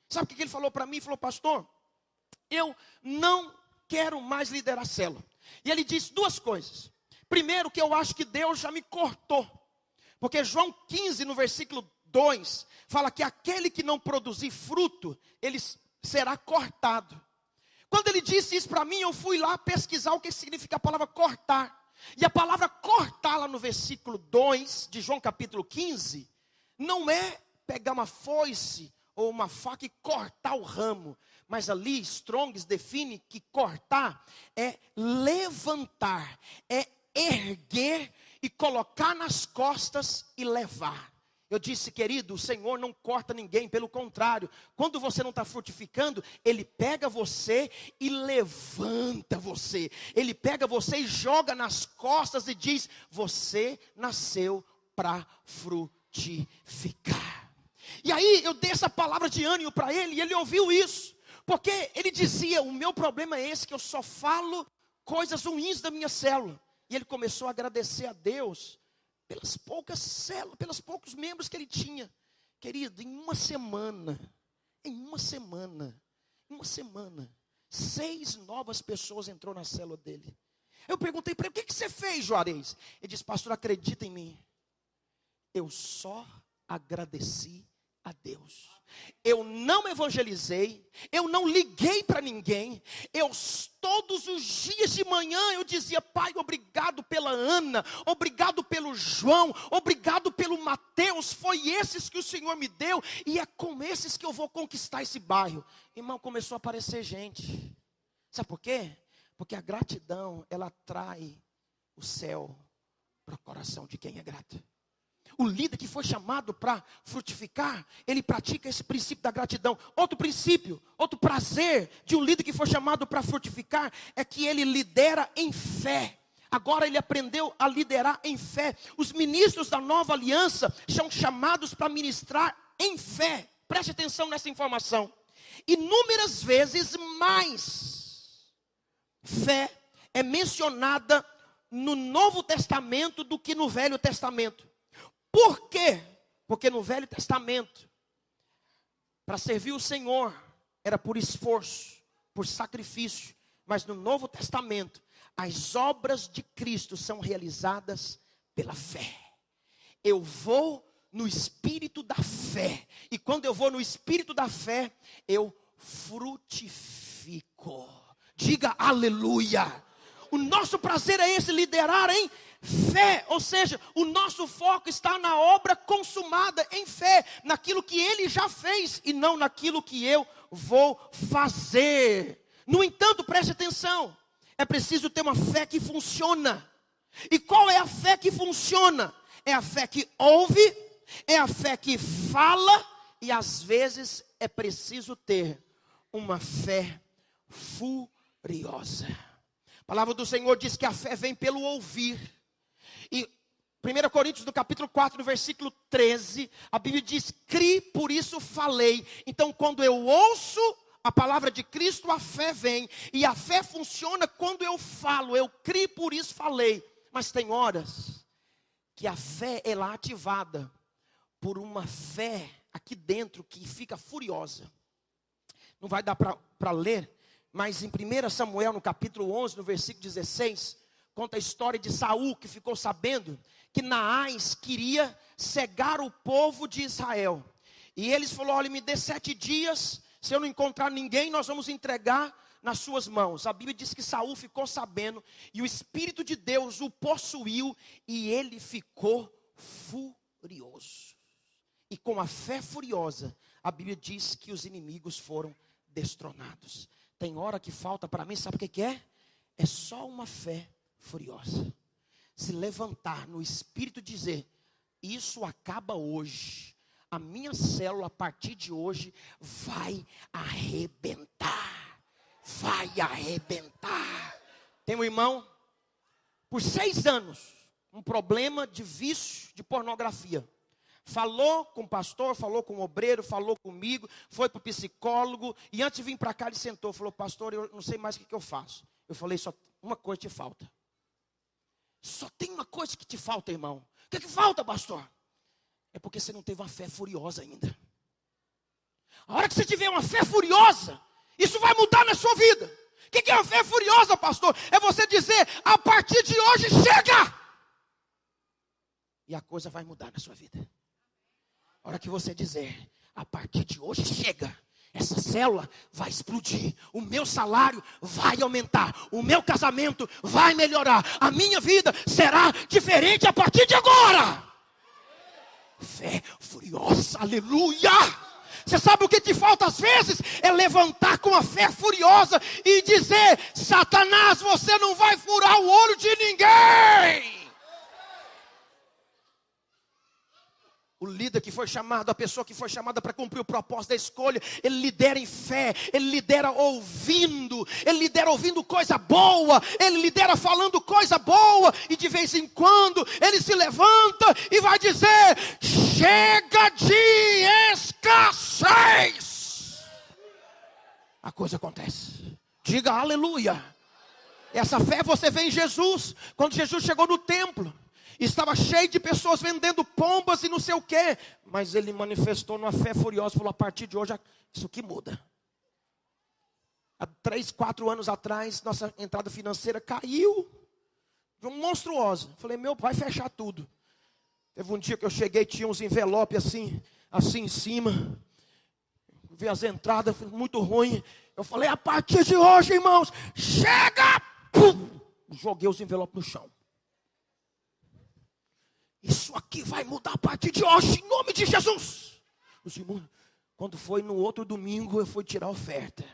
Sabe o que ele falou para mim? Ele falou: pastor, eu não quero mais liderar a célula. E ele disse 2 coisas. Primeiro que eu acho que Deus já me cortou. Porque João 15, no versículo 2, fala que aquele que não produzir fruto, ele será cortado. Quando ele disse isso para mim, eu fui lá pesquisar o que significa a palavra cortar. E a palavra cortar lá no versículo 2 de João capítulo 15, não é pegar uma foice ou uma faca e cortar o ramo. Mas ali Strong's define que cortar é levantar, é erguer e colocar nas costas e levar. Eu disse, querido, o Senhor não corta ninguém, pelo contrário, quando você não está frutificando, Ele pega você e levanta você. Ele pega você e joga nas costas e diz, você nasceu para frutificar. E aí eu dei essa palavra de ânimo para ele, e ele ouviu isso. Porque ele dizia, o meu problema é esse, que eu só falo coisas ruins da minha célula. E ele começou a agradecer a Deus pelas poucas células, pelos poucos membros que ele tinha. Querido, em uma semana, 6 novas pessoas entrou na célula dele. Eu perguntei para ele, o que você fez, Juarez? Ele disse, pastor, acredita em mim. Eu só agradeci a Deus. Eu não evangelizei, eu não liguei para ninguém. Todos os dias de manhã eu dizia, Pai, obrigado pela Ana, obrigado pelo João, obrigado pelo Mateus. Foi esses que o Senhor me deu e é com esses que eu vou conquistar esse bairro. Irmão, começou a aparecer gente. Sabe por quê? Porque a gratidão, ela atrai o céu para o coração de quem é grato. O líder que foi chamado para frutificar, ele pratica esse princípio da gratidão. Outro princípio, outro prazer de um líder que foi chamado para frutificar, é que ele lidera em fé. Agora ele aprendeu a liderar em fé. Os ministros da nova aliança são chamados para ministrar em fé. Preste atenção nessa informação. Inúmeras vezes mais fé é mencionada no Novo Testamento do que no Velho Testamento. Por quê? Porque no Velho Testamento, para servir o Senhor, era por esforço, por sacrifício. Mas no Novo Testamento, as obras de Cristo são realizadas pela fé. Eu vou no espírito da fé. E quando eu vou no espírito da fé, eu frutifico. Diga aleluia. O nosso prazer é esse, liderar em fé, ou seja, o nosso foco está na obra consumada em fé, naquilo que Ele já fez e não naquilo que eu vou fazer. No entanto, preste atenção, é preciso ter uma fé que funciona. E qual é a fé que funciona? É a fé que ouve, é a fé que fala e às vezes é preciso ter uma fé furiosa. A palavra do Senhor diz que a fé vem pelo ouvir. E 1 Coríntios, no capítulo 4, no versículo 13, a Bíblia diz, crie, por isso falei. Então, quando eu ouço a palavra de Cristo, a fé vem. E a fé funciona quando eu falo, eu crie, por isso falei. Mas tem horas que a fé é lá ativada por uma fé aqui dentro que fica furiosa. Não vai dar para ler, mas em 1 Samuel, no capítulo 11, no versículo 16... conta a história de Saul, que ficou sabendo que Naás queria cegar o povo de Israel. E eles falaram, olha, me dê 7 dias, se eu não encontrar ninguém, nós vamos entregar nas suas mãos. A Bíblia diz que Saul ficou sabendo, e o Espírito de Deus o possuiu, e ele ficou furioso. E com a fé furiosa, a Bíblia diz que os inimigos foram destronados. Tem hora que falta para mim, sabe o que é? É só uma fé furiosa. Se levantar no espírito e dizer, isso acaba hoje. A minha célula a partir de hoje vai arrebentar. Vai arrebentar. Tem um irmão, por 6 anos, um problema de vício de pornografia. Falou com o pastor, falou com o obreiro, falou comigo, foi para o psicólogo. E antes de vir para cá ele sentou, falou, pastor, eu não sei mais o que eu faço. Eu falei, só uma coisa te falta. Só tem uma coisa que te falta, irmão. O que falta, pastor? É porque você não teve uma fé furiosa ainda. A hora que você tiver uma fé furiosa, isso vai mudar na sua vida. que é a fé furiosa, pastor? É você dizer, a partir de hoje chega! E a coisa vai mudar na sua vida. A hora que você dizer, a partir de hoje chega, essa célula vai explodir, o meu salário vai aumentar, o meu casamento vai melhorar, a minha vida será diferente a partir de agora. Fé furiosa, aleluia! Você sabe o que te falta às vezes? É levantar com a fé furiosa e dizer, Satanás, você não vai furar o olho de ninguém. O líder que foi chamado, a pessoa que foi chamada para cumprir o propósito da escolha, ele lidera em fé, ele lidera ouvindo coisa boa, ele lidera falando coisa boa, e de vez em quando ele se levanta e vai dizer, chega de escassez. A coisa acontece, diga aleluia. Essa fé você vê em Jesus, quando Jesus chegou no templo, estava cheio de pessoas vendendo pombas e não sei o quê. Mas ele manifestou numa fé furiosa. Falou, a partir de hoje, isso aqui muda. Há 3, 4 anos atrás, nossa entrada financeira caiu de uma monstruosa. Falei, vai fechar tudo. Teve um dia que eu cheguei, tinha uns envelopes assim em cima. Vi as entradas, foi muito ruim. Eu falei, a partir de hoje, irmãos, chega! Pum! Joguei os envelopes no chão. Isso aqui vai mudar a partir de hoje, em nome de Jesus. Os irmãos, quando foi no outro domingo, eu fui tirar a oferta.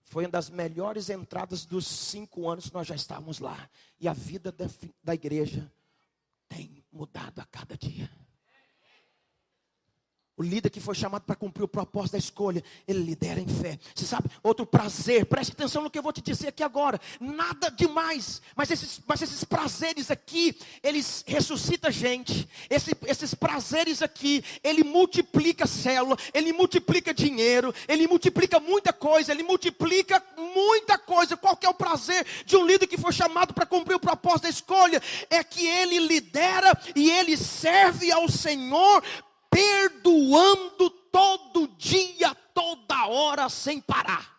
Foi uma das melhores entradas dos 5 anos que nós já estávamos lá. E a vida da igreja tem mudado a cada dia. O líder que foi chamado para cumprir o propósito da escolha, ele lidera em fé. Você sabe, outro prazer, preste atenção no que eu vou te dizer aqui agora. Nada demais, mas esses prazeres aqui, eles ressuscitam a gente. Esses prazeres aqui, ele multiplica célula, ele multiplica dinheiro, ele multiplica muita coisa, Qual que é o prazer de um líder que foi chamado para cumprir o propósito da escolha? É que ele lidera e ele serve ao Senhor, perdoando todo dia, toda hora, sem parar.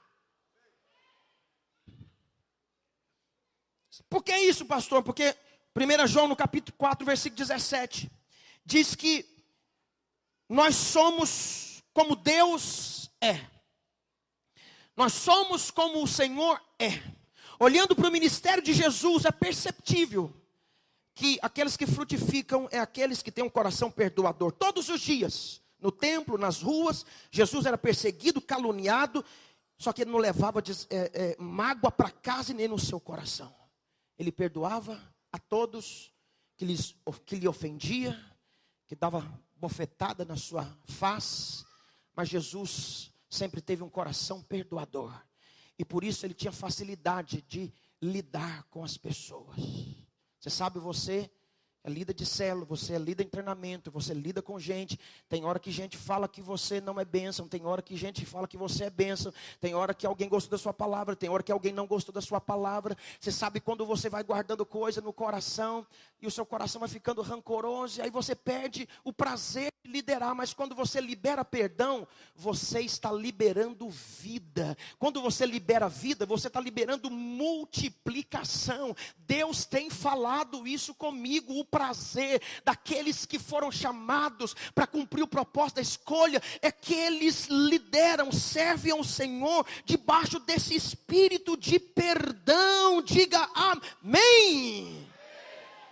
Por que isso, pastor? Porque 1 João no capítulo 4, versículo 17, diz que nós somos como Deus é. Nós somos como o Senhor é. Olhando para o ministério de Jesus, é perceptível que aqueles que frutificam é aqueles que têm um coração perdoador. Todos os dias, no templo, nas ruas, Jesus era perseguido, caluniado, só que ele não levava mágoa para casa e nem no seu coração. Ele perdoava a todos que lhe ofendia, que dava bofetada na sua face, mas Jesus sempre teve um coração perdoador. E por isso ele tinha facilidade de lidar com as pessoas. Você sabe, você é líder de célula, você é líder em treinamento, você lida com gente. Tem hora que gente fala que você não é bênção, tem hora que gente fala que você é bênção, tem hora que alguém gostou da sua palavra, tem hora que alguém não gostou da sua palavra. Você sabe quando você vai guardando coisa no coração e o seu coração vai ficando rancoroso, e aí você perde o prazer de liderar. Mas quando você libera perdão, você está liberando vida. Quando você libera vida, você está liberando multiplicação. Deus tem falado isso comigo. O prazer daqueles que foram chamados para cumprir o propósito da escolha é que eles lideram, servem ao Senhor debaixo desse espírito de perdão. Diga amém.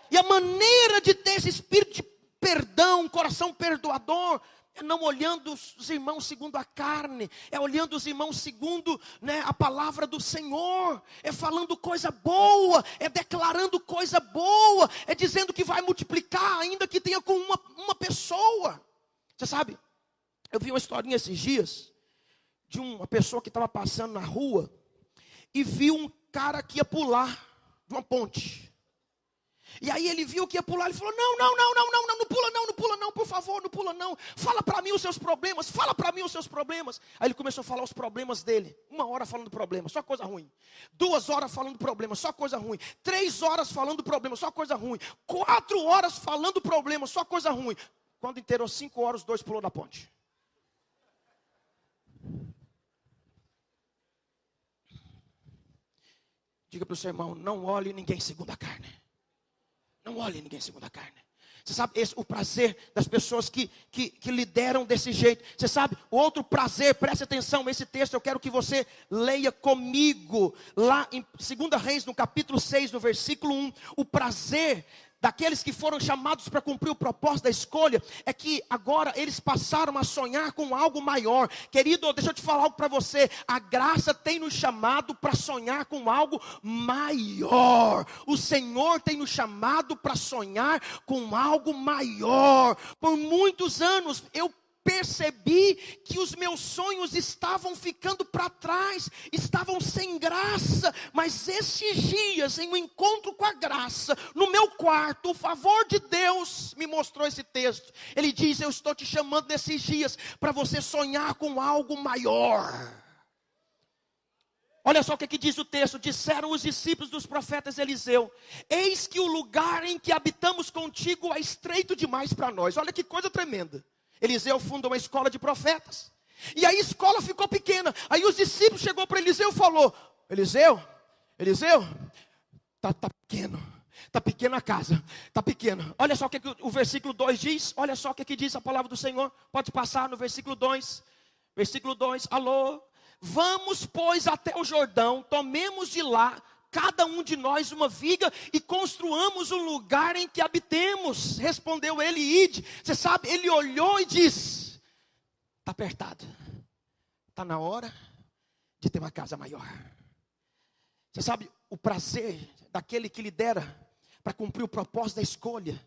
E a maneira de ter esse espírito de perdão, um coração perdoador, é não olhando os irmãos segundo a carne, é olhando os irmãos segundo, a palavra do Senhor, é falando coisa boa, é declarando coisa boa, é dizendo que vai multiplicar, ainda que tenha com uma pessoa. Você sabe, eu vi uma historinha esses dias, de uma pessoa que estava passando na rua, e viu um cara que ia pular de uma ponte. E aí ele viu que ia pular, ele falou, não pula não, por favor, não pula não. Fala para mim os seus problemas. Aí ele começou a falar os problemas dele. 1 hora falando problema, só coisa ruim. 2 horas falando problema, só coisa ruim. 3 horas falando problema, só coisa ruim. 4 horas falando problema, só coisa ruim. Quando inteirou 5 horas, os 2 pulou da ponte. Diga para o seu irmão, não olhe ninguém segundo a carne. Não olhe ninguém segundo a carne. Você sabe, o prazer das pessoas que lideram desse jeito. Você sabe, o outro prazer, preste atenção, esse texto eu quero que você leia comigo. Lá em 2 Reis, no capítulo 6, no versículo 1. O prazer daqueles que foram chamados para cumprir o propósito da escolha, é que agora eles passaram a sonhar com algo maior. Querido, deixa eu te falar algo para você. A graça tem nos chamado para sonhar com algo maior. O Senhor tem nos chamado para sonhar com algo maior. Por muitos anos eu percebi que os meus sonhos estavam ficando para trás, estavam sem graça, mas esses dias, em um encontro com a graça, no meu quarto, o favor de Deus me mostrou esse texto. Ele diz, eu estou te chamando nesses dias, para você sonhar com algo maior. Olha só o que diz o texto, disseram os discípulos dos profetas Eliseu, eis que o lugar em que habitamos contigo é estreito demais para nós. Olha que coisa tremenda. Eliseu funda uma escola de profetas. E aí a escola ficou pequena. Aí os discípulos chegou para Eliseu e falou, Eliseu, tá pequeno. Está pequena a casa, está pequena. Olha só o que o versículo 2 diz. Olha só o que diz a palavra do Senhor. Pode passar no versículo 2. Versículo 2, alô. Vamos, pois, até o Jordão, tomemos de lá cada um de nós uma viga e construamos um lugar em que habitemos. Respondeu ele, ide. Você sabe, ele olhou e disse, está apertado. Está na hora de ter uma casa maior. Você sabe, o prazer daquele que lidera para cumprir o propósito da escolha.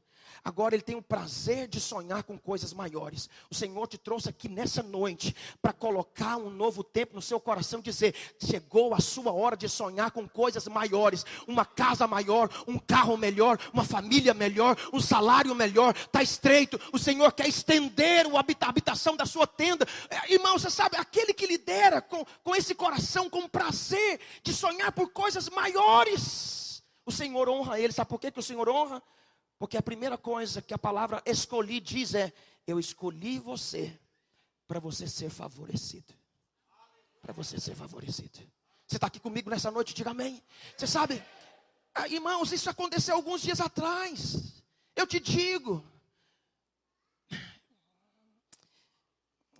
Agora ele tem o prazer de sonhar com coisas maiores. O Senhor te trouxe aqui nessa noite para colocar um novo tempo no seu coração, dizer, chegou a sua hora de sonhar com coisas maiores, uma casa maior, um carro melhor, uma família melhor, um salário melhor. Está estreito, o Senhor quer estender a habitação da sua tenda. Irmão, você sabe, aquele que lidera com esse coração, com prazer de sonhar por coisas maiores, o Senhor honra ele. Sabe por que o Senhor honra? Porque a primeira coisa que a palavra escolhi diz é, eu escolhi você para você ser favorecido. Para você ser favorecido. Você está aqui comigo nessa noite, diga amém. Você sabe, irmãos, isso aconteceu alguns dias atrás. Eu te digo,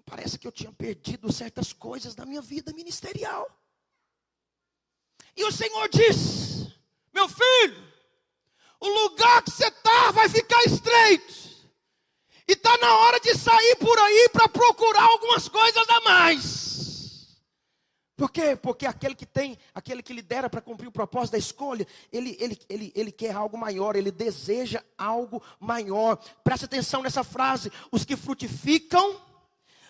parece que eu tinha perdido certas coisas da minha vida ministerial. E o Senhor diz, meu filho, o lugar que você está vai ficar estreito. E está na hora de sair por aí para procurar algumas coisas a mais. Por quê? Porque aquele que lidera para cumprir o propósito da escolha, ele quer algo maior, ele deseja algo maior. Preste atenção nessa frase, os que frutificam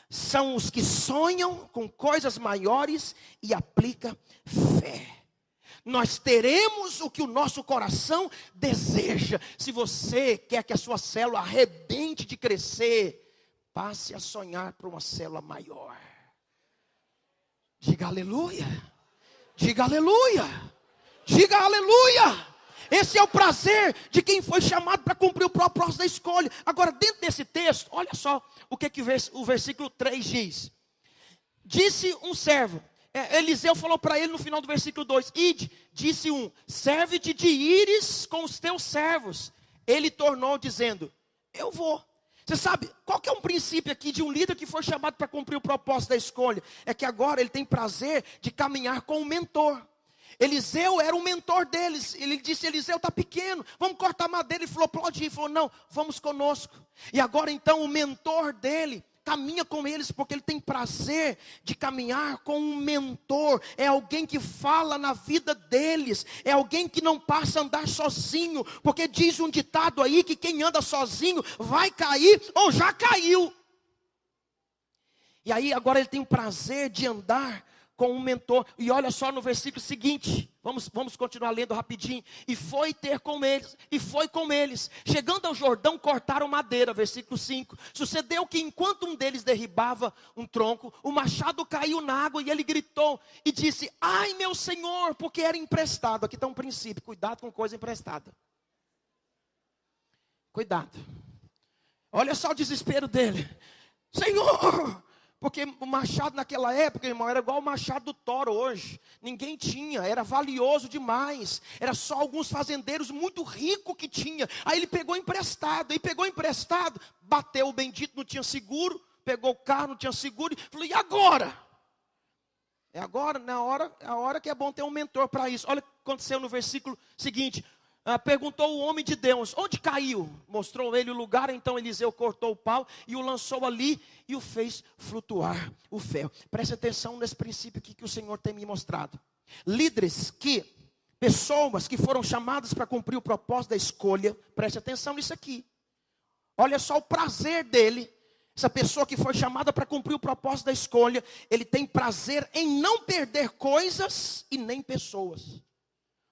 são os que sonham com coisas maiores e aplicam fé. Nós teremos o que o nosso coração deseja. Se você quer que a sua célula arrebente de crescer, passe a sonhar para uma célula maior. Diga aleluia. Diga aleluia. Diga aleluia. Esse é o prazer de quem foi chamado para cumprir o propósito da escolha. Agora, dentro desse texto, olha só o que o versículo 3 diz. Disse um servo. Eliseu falou para ele no final do versículo 2, ide, disse um, serve-te de ires com os teus servos. Ele tornou dizendo, eu vou. Você sabe, qual que é um princípio aqui de um líder que foi chamado para cumprir o propósito da escolha? É que agora ele tem prazer de caminhar com um mentor. Eliseu era o mentor deles. Ele disse, Eliseu está pequeno, vamos cortar madeira. Ele falou, pode ir. Ele falou, não, vamos conosco. E agora então o mentor dele caminha com eles, porque ele tem prazer de caminhar com um mentor. É alguém que fala na vida deles. É alguém que não passa a andar sozinho. Porque diz um ditado aí que quem anda sozinho vai cair ou já caiu. E aí agora ele tem o prazer de andar com um mentor. E olha só no versículo seguinte. Vamos continuar lendo rapidinho. E foi ter com eles. E foi com eles. Chegando ao Jordão, cortaram madeira. Versículo 5. Sucedeu que enquanto um deles derribava um tronco, o machado caiu na água e ele gritou. E disse, ai meu Senhor, porque era emprestado. Aqui está um princípio. Cuidado com coisa emprestada. Cuidado. Olha só o desespero dele. Senhor, Porque o machado naquela época, irmão, era igual o machado do Thor hoje. Ninguém tinha, era valioso demais. Era só alguns fazendeiros muito ricos que tinha. Aí ele pegou emprestado. Bateu o bendito, não tinha seguro. Pegou o carro, não tinha seguro. E falou, e agora? É agora, a hora que é bom ter um mentor para isso. Olha o que aconteceu no versículo seguinte. Perguntou o homem de Deus, onde caiu? Mostrou ele o lugar, então Eliseu cortou o pau e o lançou ali e o fez flutuar o ferro. Preste atenção nesse princípio aqui que o Senhor tem me mostrado. Pessoas que foram chamadas para cumprir o propósito da escolha, preste atenção nisso aqui. Olha só o prazer dele. Essa pessoa que foi chamada para cumprir o propósito da escolha, ele tem prazer em não perder coisas e nem pessoas.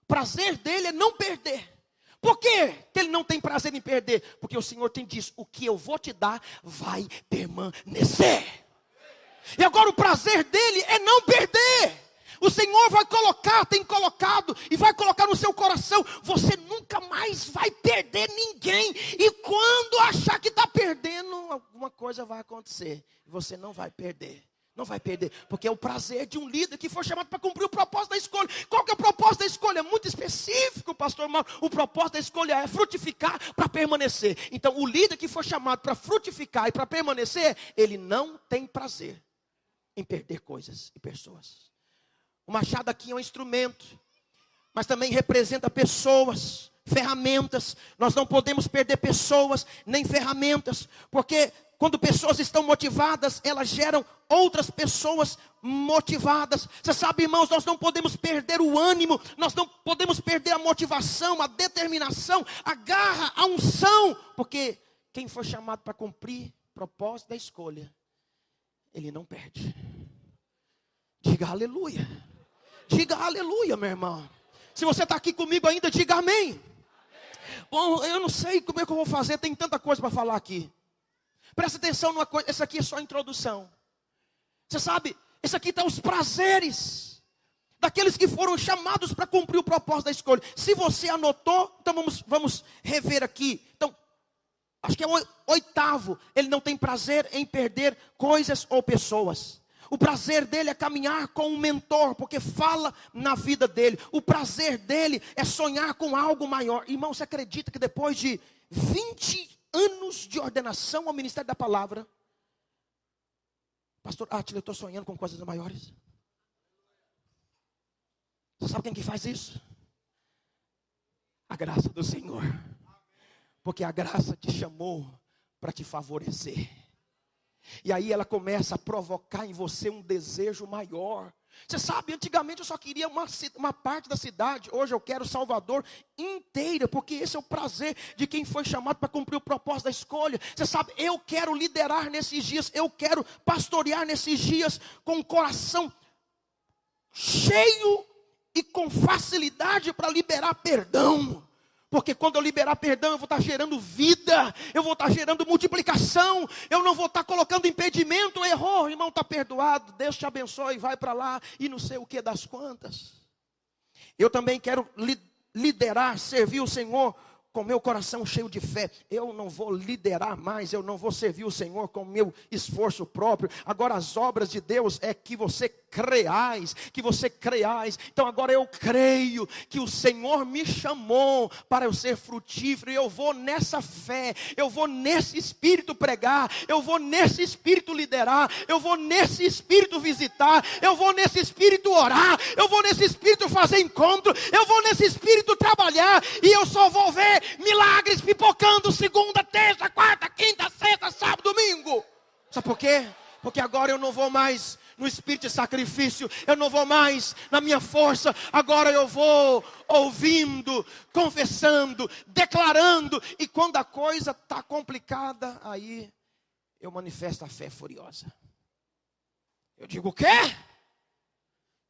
O prazer dele é não perder. Por quê que ele não tem prazer em perder? Porque o Senhor tem dito, o que eu vou te dar vai permanecer. E agora o prazer dele é não perder. O Senhor vai colocar, tem colocado e vai colocar no seu coração, você nunca mais vai perder ninguém. E quando achar que está perdendo, alguma coisa vai acontecer. Você não vai perder. Não vai perder, porque é o prazer de um líder que foi chamado para cumprir o propósito da escolha. Qual que é o propósito da escolha? É muito específico, pastor Mauro. O propósito da escolha é frutificar para permanecer. Então, o líder que foi chamado para frutificar e para permanecer, ele não tem prazer em perder coisas e pessoas. O machado aqui é um instrumento, mas também representa pessoas, ferramentas. Nós não podemos perder pessoas nem ferramentas, porque quando pessoas estão motivadas, elas geram outras pessoas motivadas. Você sabe, irmãos, nós não podemos perder o ânimo, nós não podemos perder a motivação, a determinação, a garra, a unção. Porque quem foi chamado para cumprir o propósito da escolha, ele não perde. Diga aleluia. Diga aleluia, meu irmão. Se você está aqui comigo ainda, diga amém. Bom, eu não sei como é que eu vou fazer, tem tanta coisa para falar aqui. Presta atenção numa coisa, essa aqui é só a introdução. Você sabe, esse aqui está os prazeres daqueles que foram chamados para cumprir o propósito da escolha. Se você anotou, então vamos rever aqui. Então, acho que é o oitavo. Ele não tem prazer em perder coisas ou pessoas. O prazer dele é caminhar com um mentor, porque fala na vida dele. O prazer dele é sonhar com algo maior. Irmão, você acredita que depois de 20 anos de ordenação ao ministério da palavra, pastor Átila, eu estou sonhando com coisas maiores? Você sabe quem que faz isso? A graça do Senhor. Porque a graça te chamou para te favorecer. E aí ela começa a provocar em você um desejo maior. Você sabe, antigamente eu só queria uma parte da cidade. Hoje eu quero Salvador inteira, porque esse é o prazer de quem foi chamado para cumprir o propósito da escolha. Você sabe, eu quero liderar nesses dias, eu quero pastorear nesses dias com o coração cheio e com facilidade para liberar perdão. Porque quando eu liberar perdão, eu vou estar gerando vida, eu vou estar gerando multiplicação, eu não vou estar colocando impedimento. Errou, irmão, está perdoado, Deus te abençoe, vai para lá e não sei o que das quantas. Eu também quero liderar, servir o Senhor com meu coração cheio de fé. Eu não vou liderar mais, eu não vou servir o Senhor com meu esforço próprio. Agora as obras de Deus é que você creais, Então agora eu creio que o Senhor me chamou para eu ser frutífero. E eu vou nessa fé, eu vou nesse espírito pregar, eu vou nesse espírito liderar, eu vou nesse espírito visitar, eu vou nesse espírito orar, eu vou nesse espírito fazer encontro, eu vou nesse espírito trabalhar. E eu só vou ver milagres pipocando segunda, terça, quarta, quinta, sexta, sábado, domingo. Sabe por quê? Porque agora eu não vou mais no espírito de sacrifício, eu não vou mais na minha força, agora eu vou ouvindo, confessando, declarando. E quando a coisa está complicada, aí eu manifesto a fé furiosa. Eu digo, o quê?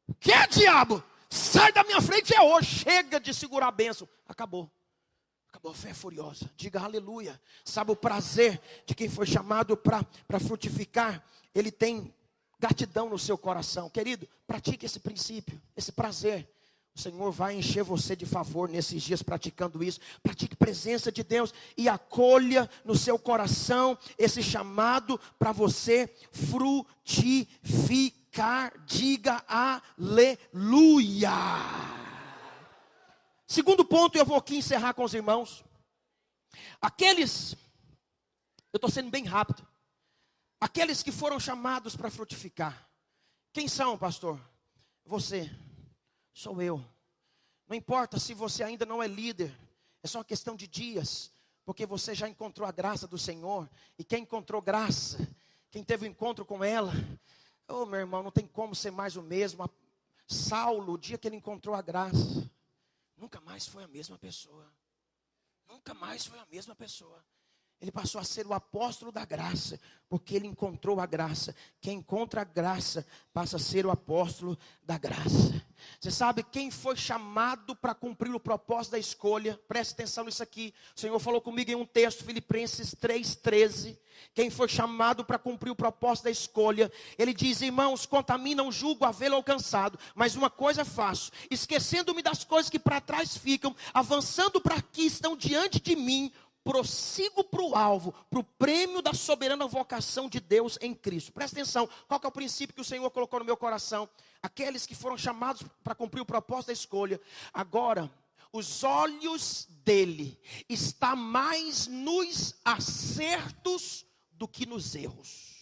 O que, diabo? Sai da minha frente é hoje, chega de segurar a bênção. Acabou a fé furiosa. Diga aleluia. Sabe o prazer de quem foi chamado para frutificar? Ele tem gratidão no seu coração. Querido, pratique esse princípio, esse prazer. O Senhor vai encher você de favor nesses dias praticando isso. Pratique presença de Deus e acolha no seu coração esse chamado para você frutificar. Diga aleluia. Segundo ponto, eu vou aqui encerrar com os irmãos. Aqueles, eu estou sendo bem rápido. Aqueles que foram chamados para frutificar. Quem são, pastor? Você. Sou eu. Não importa se você ainda não é líder. É só uma questão de dias. Porque você já encontrou a graça do Senhor. E quem encontrou graça, quem teve um encontro com ela, oh meu irmão, não tem como ser mais o mesmo. Saulo, o dia que ele encontrou a graça, nunca mais foi a mesma pessoa. Nunca mais foi a mesma pessoa. Ele passou a ser o apóstolo da graça, porque ele encontrou a graça. Quem encontra a graça passa a ser o apóstolo da graça. Você sabe quem foi chamado para cumprir o propósito da escolha? Preste atenção nisso aqui. O Senhor falou comigo em um texto, Filipenses 3:13. Quem foi chamado para cumprir o propósito da escolha? Ele diz: irmãos, quanto a mim não julgo havê-lo alcançado, mas uma coisa faço, esquecendo-me das coisas que para trás ficam, avançando para que estão diante de mim, prossigo para o alvo, para o prêmio da soberana vocação de Deus em Cristo. Presta atenção, qual que é o princípio que o Senhor colocou no meu coração? Aqueles que foram chamados para cumprir o propósito da escolha, agora, os olhos dele estão mais nos acertos do que nos erros.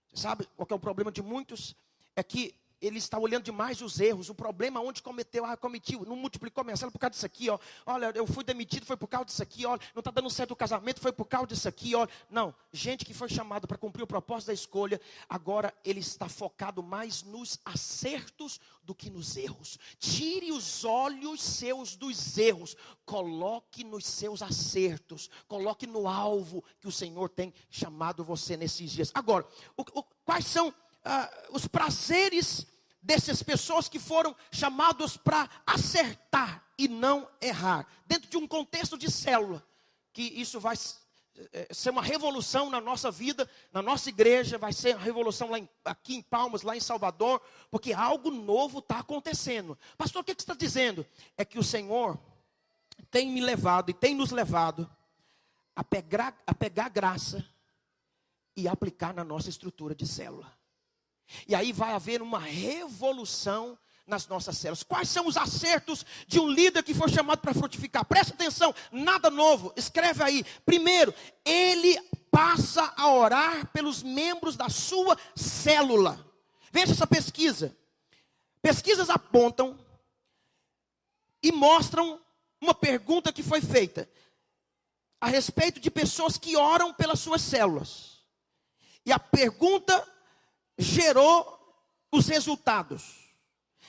Você sabe qual que é o problema de muitos? É que ele está olhando demais os erros. O problema onde cometeu, cometiu, não multiplicou minha célula por causa disso aqui, ó. Olha, eu fui demitido, foi por causa disso aqui, olha, não está dando certo o casamento, foi por causa disso aqui, olha. Não, gente que foi chamada para cumprir o propósito da escolha, agora ele está focado mais nos acertos do que nos erros. Tire os olhos seus dos erros, coloque nos seus acertos, coloque no alvo que o Senhor tem chamado você nesses dias. Agora, quais são os prazeres dessas pessoas que foram chamados para acertar e não errar, dentro de um contexto de célula, que isso vai ser uma revolução na nossa vida, na nossa igreja, vai ser uma revolução aqui em Palmas, lá em Salvador, porque algo novo está acontecendo. Pastor, o que você está dizendo? É que o Senhor tem me levado e tem nos levado a pegar graça e aplicar na nossa estrutura de célula. E aí vai haver uma revolução nas nossas células. Quais são os acertos de um líder que foi chamado para frutificar? Presta atenção, nada novo, escreve aí. Primeiro, ele passa a orar pelos membros da sua célula. Veja essa pesquisa. Pesquisas apontam e mostram uma pergunta que foi feita a respeito de pessoas que oram pelas suas células. E a pergunta gerou os resultados.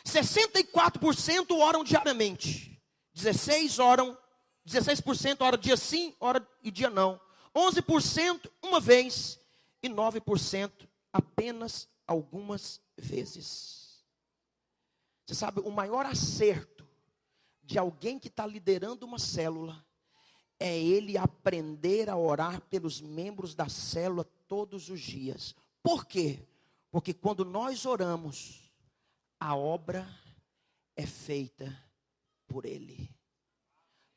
64% oram diariamente. 16% oram dia sim, hora e dia não. 11% uma vez. E 9% apenas algumas vezes. Você sabe, o maior acerto de alguém que está liderando uma célula é ele aprender a orar pelos membros da célula todos os dias. Por quê? Porque quando nós oramos, a obra é feita por Ele.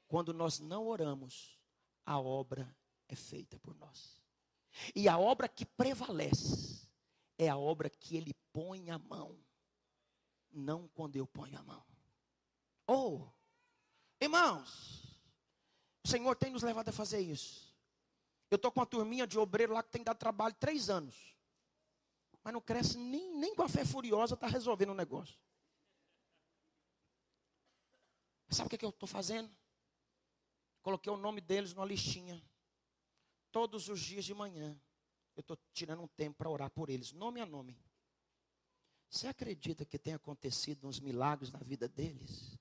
Quando nós não oramos, a obra é feita por nós. E a obra que prevalece é a obra que Ele põe a mão, não quando eu ponho a mão. Oh, irmãos, o Senhor tem nos levado a fazer isso. Eu estou com uma turminha de obreiro lá que tem dado trabalho 3 anos. Mas não cresce nem com a fé furiosa está resolvendo o negócio. Sabe o que eu estou fazendo? Coloquei o nome deles numa listinha. Todos os dias de manhã, eu estou tirando um tempo para orar por eles, nome a nome. Você acredita que tem acontecido uns milagres na vida deles?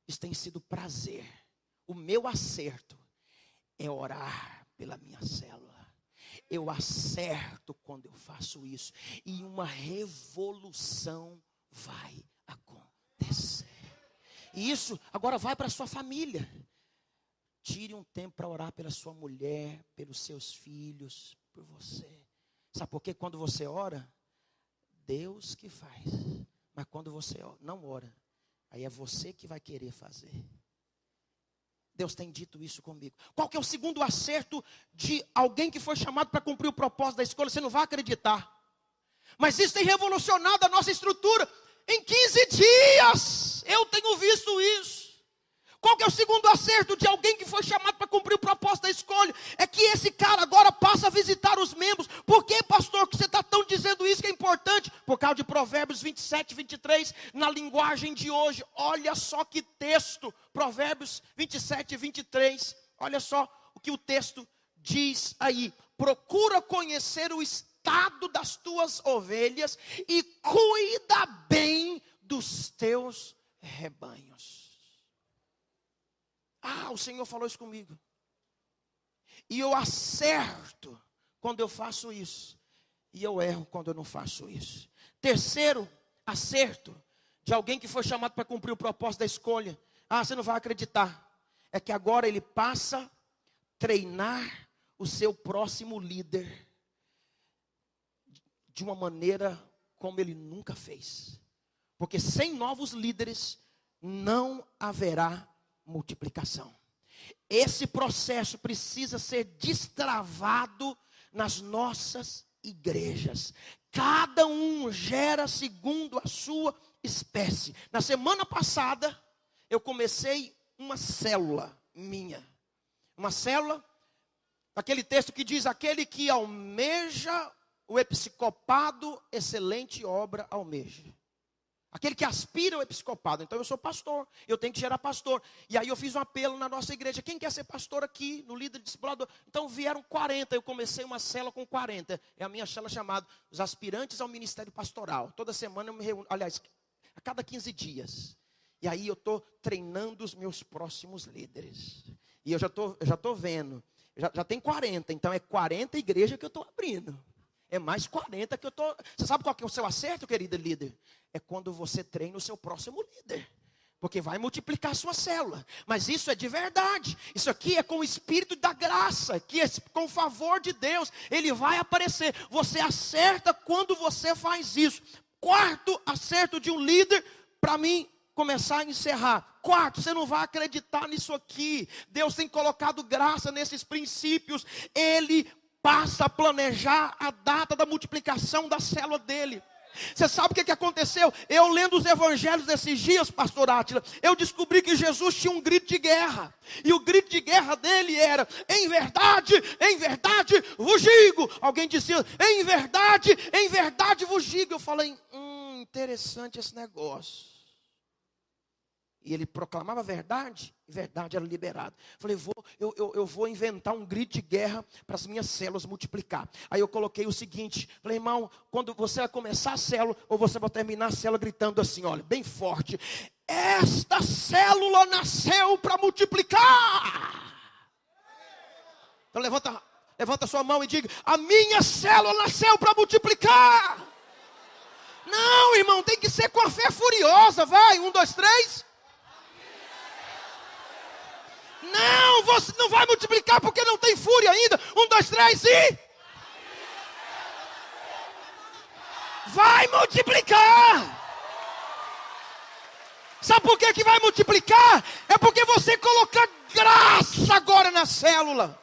Isso tem sido prazer. O meu acerto é orar pela minha célula. Eu acerto quando eu faço isso. E uma revolução vai acontecer. E isso agora vai para a sua família. Tire um tempo para orar pela sua mulher, pelos seus filhos, por você. Sabe por quê? Quando você ora, Deus que faz. Mas quando você não ora, aí é você que vai querer fazer. Deus tem dito isso comigo. Qual que é o segundo acerto de alguém que foi chamado para cumprir o propósito da escolha? Você não vai acreditar. Mas isso tem revolucionado a nossa estrutura. Em 15 dias, eu tenho visto isso. Qual que é o segundo acerto de alguém que foi chamado para cumprir o propósito da escolha? É que esse cara agora passa a visitar os membros. Por que, pastor, que você está tão dizendo isso que é importante? Por causa de Provérbios 27, 23, na linguagem de hoje. Olha só que texto, Provérbios 27, 23. Olha só o que o texto diz aí. Procura conhecer o estado das tuas ovelhas e cuida bem dos teus rebanhos. Ah, o Senhor falou isso comigo. E eu acerto quando eu faço isso. E eu erro quando eu não faço isso. Terceiro acerto de alguém que foi chamado para cumprir o propósito da escolha. Ah, você não vai acreditar. É que agora ele passa a treinar o seu próximo líder de uma maneira como ele nunca fez. Porque sem novos líderes não haverá multiplicação. Esse processo precisa ser destravado nas nossas igrejas. Cada um gera segundo a sua espécie. Na semana passada, eu comecei uma célula minha. Uma célula, aquele texto que diz: aquele que almeja o episcopado, excelente obra almeja. Aquele que aspira ao episcopado. Então eu sou pastor, eu tenho que gerar pastor. E aí eu fiz um apelo na nossa igreja: quem quer ser pastor aqui, no líder discipulador? Então vieram 40, eu comecei uma célula com 40. É a minha célula chamada Os Aspirantes ao Ministério Pastoral. Toda semana eu me reúno, aliás, a cada 15 dias. E aí eu estou treinando os meus próximos líderes. E eu já estou vendo, já tem 40, então é 40 igrejas que eu estou abrindo. É mais 40 que eu estou... Você sabe qual que é o seu acerto, querido líder? É quando você treina o seu próximo líder. Porque vai multiplicar a sua célula. Mas isso é de verdade. Isso aqui é com o Espírito da graça. Que é com o favor de Deus. Ele vai aparecer. Você acerta quando você faz isso. Quarto acerto de um líder, para mim começar a encerrar. Quarto, você não vai acreditar nisso aqui. Deus tem colocado graça nesses princípios. Ele passa a planejar a data da multiplicação da célula dele. Você sabe o que aconteceu? Eu lendo os evangelhos desses dias, pastor Átila, eu descobri que Jesus tinha um grito de guerra. E o grito de guerra dele era: em verdade vos digo. Alguém dizia: em verdade vos digo. Eu falei: interessante esse negócio. E ele proclamava a verdade, e verdade era liberada. Falei: eu vou inventar um grito de guerra para as minhas células multiplicar. Aí eu coloquei o seguinte: falei, irmão, quando você vai começar a célula, ou você vai terminar a célula gritando assim, olha, bem forte: esta célula nasceu para multiplicar. Então levanta sua mão e diga: a minha célula nasceu para multiplicar. Não, irmão, tem que ser com a fé furiosa. Vai, 1, 2, 3. Não, você não vai multiplicar porque não tem fúria ainda. 1, 2, 3 e... vai multiplicar. Sabe por que vai multiplicar? É porque você coloca graça agora na célula.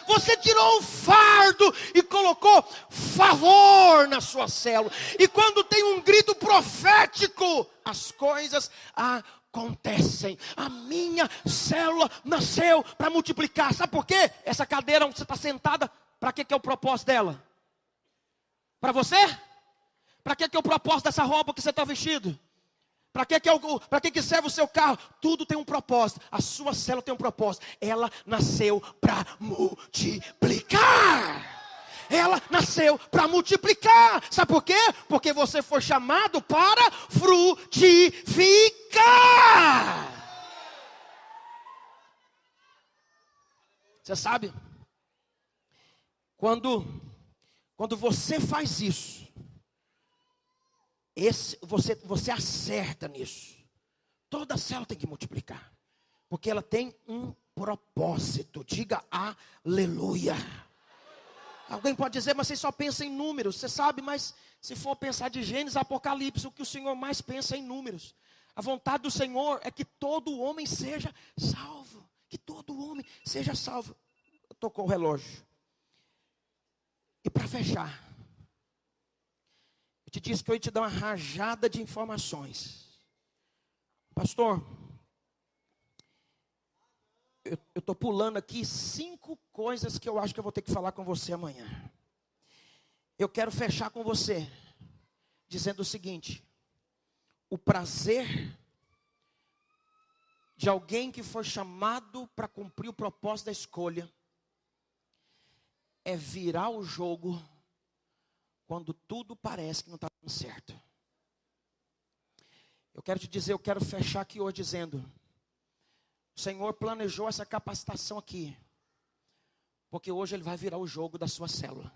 Você tirou um fardo e colocou favor na sua célula. E quando tem um grito profético, as coisas acontecem. A minha célula nasceu para multiplicar. Sabe por quê? Essa cadeira onde você está sentada, para que é o propósito dela? Para você? Para que é o propósito dessa roupa que você está vestido? Para que serve o seu carro? Tudo tem um propósito. A sua célula tem um propósito. Ela nasceu para multiplicar. Ela nasceu para multiplicar. Sabe por quê? Porque você foi chamado para frutificar. Você sabe? Quando você faz isso, você acerta nisso. Toda célula tem que multiplicar. Porque ela tem um propósito. Diga aleluia. Alguém pode dizer, mas você só pensa em números. Você sabe, mas se for pensar de Gênesis, Apocalipse, o que o Senhor mais pensa é em números. A vontade do Senhor é que todo homem seja salvo. Que todo homem seja salvo. Tocou o relógio. E para fechar, eu te disse que eu ia te dar uma rajada de informações. Pastor, eu estou pulando aqui 5 coisas que eu acho que eu vou ter que falar com você amanhã. Eu quero fechar com você, dizendo o seguinte: o prazer de alguém que foi chamado para cumprir o propósito da escolha é virar o jogo quando tudo parece que não está dando certo. Eu quero te dizer, eu quero fechar aqui hoje dizendo: o Senhor planejou essa capacitação aqui, porque hoje Ele vai virar o jogo da sua célula.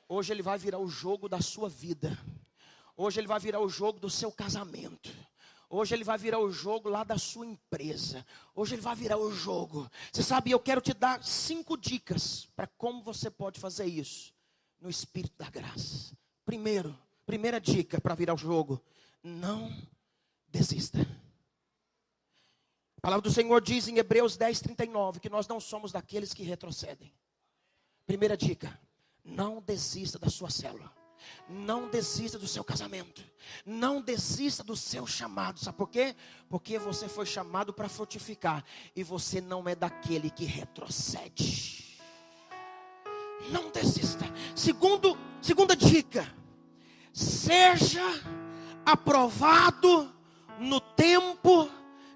Hoje Ele vai virar o jogo da sua vida. Hoje Ele vai virar o jogo do seu casamento. Hoje Ele vai virar o jogo lá da sua empresa. Hoje Ele vai virar o jogo. Você sabe, eu quero te dar 5 dicas para como você pode fazer isso no Espírito da Graça. Primeira dica para virar o jogo: não desista. A palavra do Senhor diz em Hebreus 10:39 que nós não somos daqueles que retrocedem. Primeira dica: não desista da sua célula. Não desista do seu casamento. Não desista do seu chamado. Sabe por quê? Porque você foi chamado para frutificar. E você não é daquele que retrocede. Não desista. Segunda dica: seja aprovado no tempo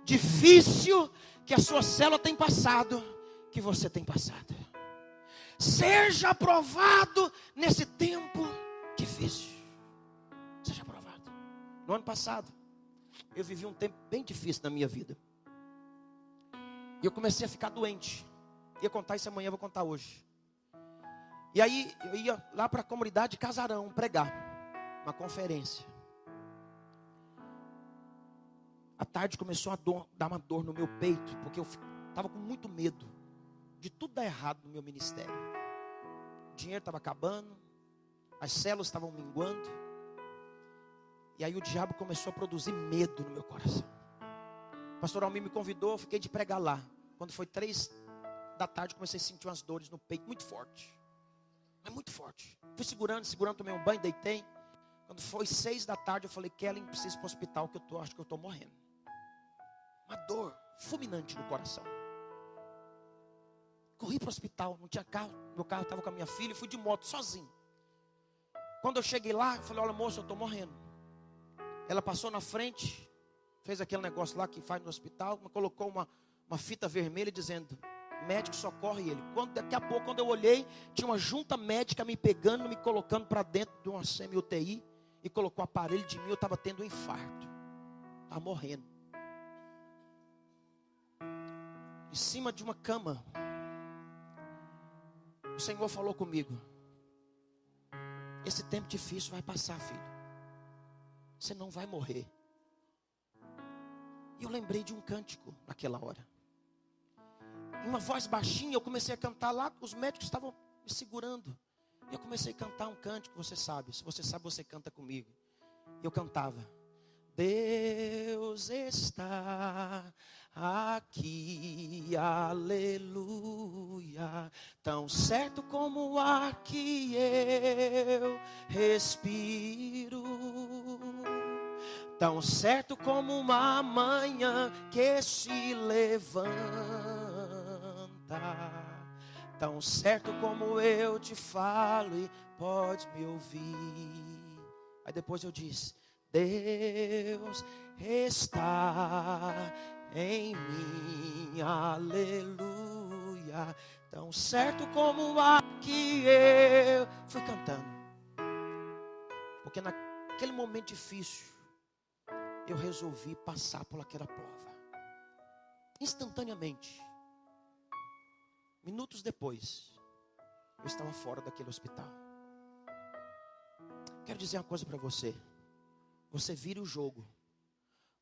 difícil que a sua célula tem passado, que você tem passado. Seja aprovado nesse tempo difícil. Seja aprovado. No ano passado, eu vivi um tempo bem difícil na minha vida. E eu comecei a ficar doente. Ia contar isso amanhã, vou contar hoje. E aí, eu ia lá para a comunidade de Casarão pregar uma conferência. À tarde começou a dar uma dor no meu peito, porque eu estava com muito medo de tudo dar errado no meu ministério. O dinheiro estava acabando, as células estavam minguando, e aí o diabo começou a produzir medo no meu coração. O pastor Almir me convidou, eu fiquei de pregar lá. Quando foi 3 da tarde, comecei a sentir umas dores no peito muito forte. Mas muito forte. Fui segurando, tomei um banho, deitei. Quando foi 6 da tarde, eu falei: Kellen, preciso ir para o hospital, que acho que eu estou morrendo. Uma dor fulminante no coração. Corri para o hospital, não tinha carro. Meu carro estava com a minha filha e fui de moto, sozinho. Quando eu cheguei lá, eu falei: olha, moça, eu estou morrendo. Ela passou na frente, fez aquele negócio lá que faz no hospital, colocou uma fita vermelha dizendo: médico, socorre ele. Daqui a pouco, quando eu olhei, tinha uma junta médica me pegando, me colocando para dentro de uma semi-UTI e colocou o aparelho de mim. Eu estava tendo um infarto, estava morrendo. Em cima de uma cama, o Senhor falou comigo: esse tempo difícil vai passar, filho. Você não vai morrer. E eu lembrei de um cântico naquela hora. Em uma voz baixinha, eu comecei a cantar lá. Os médicos estavam me segurando. E eu comecei a cantar um cântico, você sabe. Se você sabe, você canta comigo. E eu cantava: Deus está aqui, aleluia, tão certo como o ar que eu respiro, tão certo como uma manhã que se levanta, tão certo como eu te falo e pode me ouvir. Aí depois eu disse: Deus está em mim, aleluia, tão certo como a que eu fui cantando. Porque naquele momento difícil, eu resolvi passar por aquela prova. Instantaneamente, minutos depois, eu estava fora daquele hospital. Quero dizer uma coisa para você. Você vira o jogo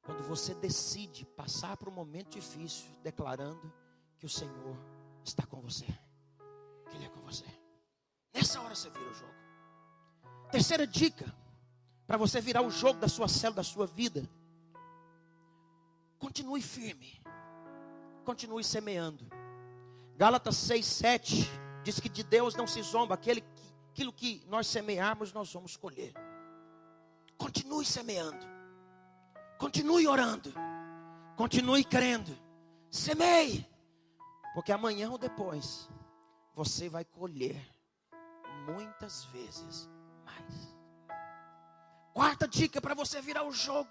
quando você decide passar por um momento difícil, declarando que o Senhor está com você, que Ele é com você. Nessa hora você vira o jogo. Terceira dica, para você virar o jogo da sua célula, da sua vida. Continue firme. Continue semeando. Gálatas 6:7 diz que de Deus não se zomba. Aquilo que nós semearmos, nós vamos colher. Continue semeando. Continue orando. Continue crendo. Semeie. Porque amanhã ou depois, você vai colher muitas vezes mais. Quarta dica para você virar o jogo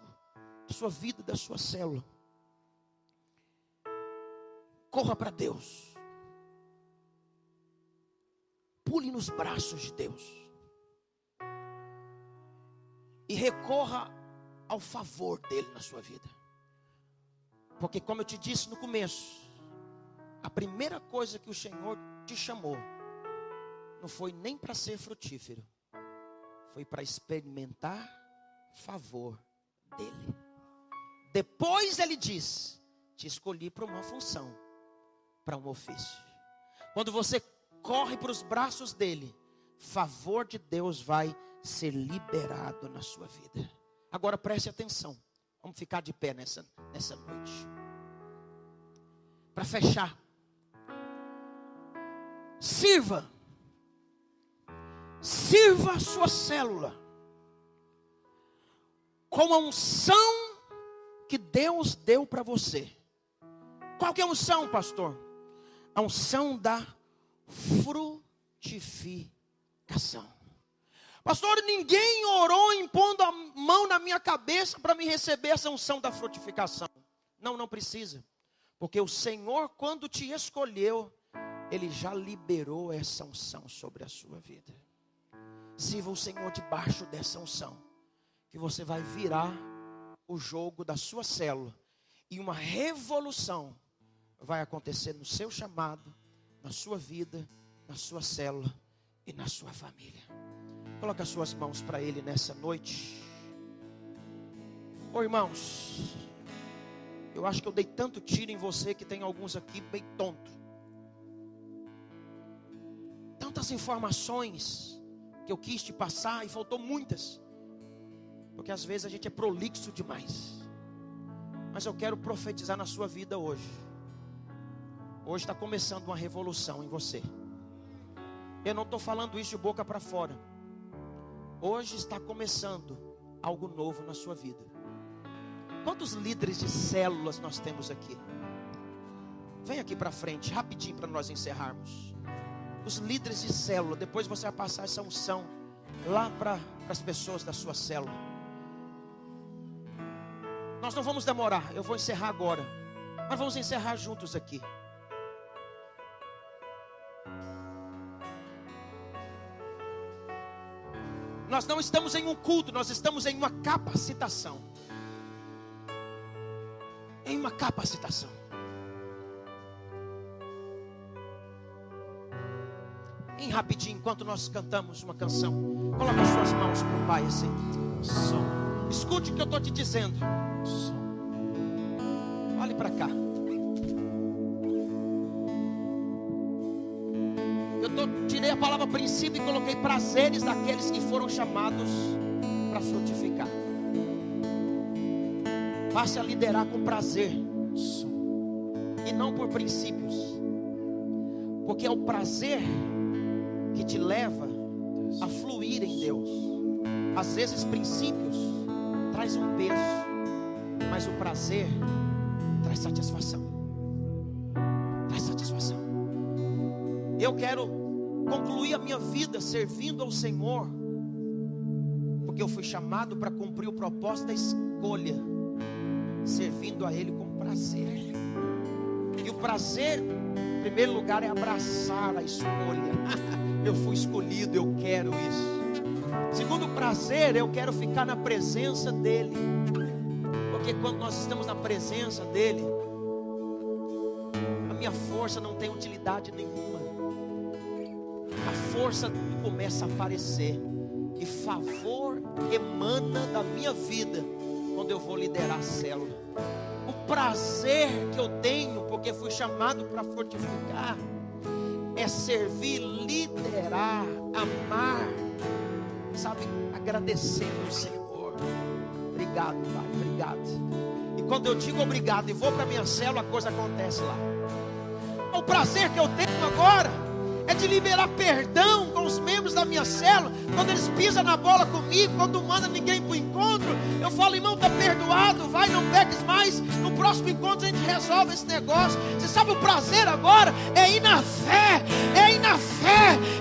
da sua vida, da sua célula. Corra para Deus. Pule nos braços de Deus. E recorra ao favor dele na sua vida. Porque como eu te disse no começo, a primeira coisa que o Senhor te chamou não foi nem para ser frutífero, foi para experimentar favor dele. Depois ele diz: te escolhi para uma função, para um ofício. Quando você corre para os braços dele, favor de Deus vai ser liberado na sua vida. Agora preste atenção. Vamos ficar de pé nessa noite. Para fechar, sirva a sua célula com a unção que Deus deu para você. Qual que é a unção, pastor? A unção da frutificação. Pastor, ninguém orou impondo a mão na minha cabeça para me receber essa unção da frutificação. Não precisa. Porque o Senhor, quando te escolheu, Ele já liberou essa unção sobre a sua vida. Sirva o Senhor debaixo dessa unção, que você vai virar o jogo da sua célula. E uma revolução vai acontecer no seu chamado, na sua vida, na sua célula e na sua família. Coloque as suas mãos para Ele nessa noite. Ô irmãos, eu acho que eu dei tanto tiro em você que tem alguns aqui bem tonto. Tantas informações que eu quis te passar e faltou muitas. Porque às vezes a gente é prolixo demais. Mas eu quero profetizar na sua vida hoje. Hoje está começando uma revolução em você. Eu não estou falando isso de boca para fora. Hoje está começando algo novo na sua vida. Quantos líderes de células nós temos aqui? Vem aqui para frente, rapidinho, para nós encerrarmos. Os líderes de célula, depois você vai passar essa unção lá para as pessoas da sua célula. Nós não vamos demorar, eu vou encerrar agora. Nós vamos encerrar juntos aqui. Nós não estamos em um culto, nós estamos em uma capacitação. Em uma capacitação. Em rapidinho, enquanto nós cantamos uma canção, coloca as suas mãos para o Pai assim. Escute o que eu estou te dizendo. Olhe para cá. Tirei a palavra princípio e coloquei prazeres daqueles que foram chamados para frutificar. Passe a liderar com prazer e não por princípios, porque é o prazer que te leva a fluir em Deus. Às vezes princípios traz um peso, mas o prazer traz satisfação. Traz satisfação. Eu quero concluir a minha vida servindo ao Senhor, porque eu fui chamado para cumprir o propósito da escolha, servindo a Ele com prazer. E o prazer, em primeiro lugar, é abraçar a escolha. Eu fui escolhido, eu quero isso. Segundo prazer, eu quero ficar na presença dEle, porque quando nós estamos na presença dEle, a minha força não tem utilidade nenhuma. A força começa a aparecer. E favor emana da minha vida quando eu vou liderar a célula. O prazer que eu tenho, porque fui chamado para frutificar, é servir, liderar, amar, sabe, agradecendo o Senhor. Obrigado, Pai, obrigado. E quando eu digo obrigado e vou para minha célula, a coisa acontece lá. O prazer que eu tenho agora é de liberar perdão com os membros da minha célula. Quando eles pisam na bola comigo, quando manda ninguém para o encontro, eu falo: irmão, está perdoado, vai, não peques mais. No próximo encontro a gente resolve esse negócio. Você sabe, o prazer agora é ir na fé,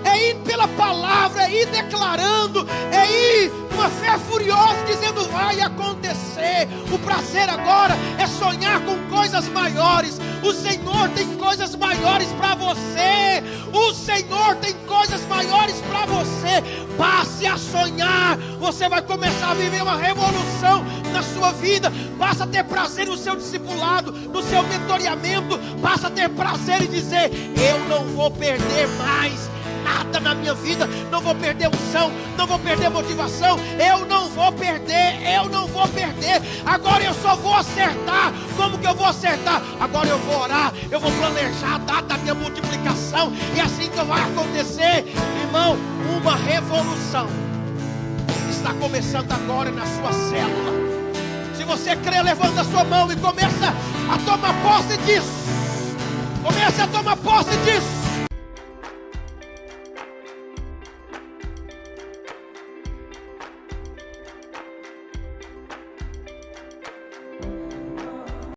é ir pela palavra, é ir declarando, é ir uma fé furiosa, dizendo: vai acontecer. O prazer agora é sonhar com coisas maiores. O Senhor tem coisas maiores para você. O Senhor tem coisas maiores para você. Passe a sonhar. Você vai começar a viver uma revolução na sua vida. Passa a ter prazer no seu discipulado, no seu mentoreamento. Passa a ter prazer em dizer: eu não vou perder mais nada na minha vida, não vou perder unção, não vou perder motivação, eu não vou perder, agora eu só vou acertar. Como que eu vou acertar? Agora eu vou orar, eu vou planejar a data da minha multiplicação, e assim que vai acontecer, irmão, uma revolução está começando agora na sua célula. Se você crê, levanta a sua mão e começa a tomar posse disso. Comece a tomar posse disso.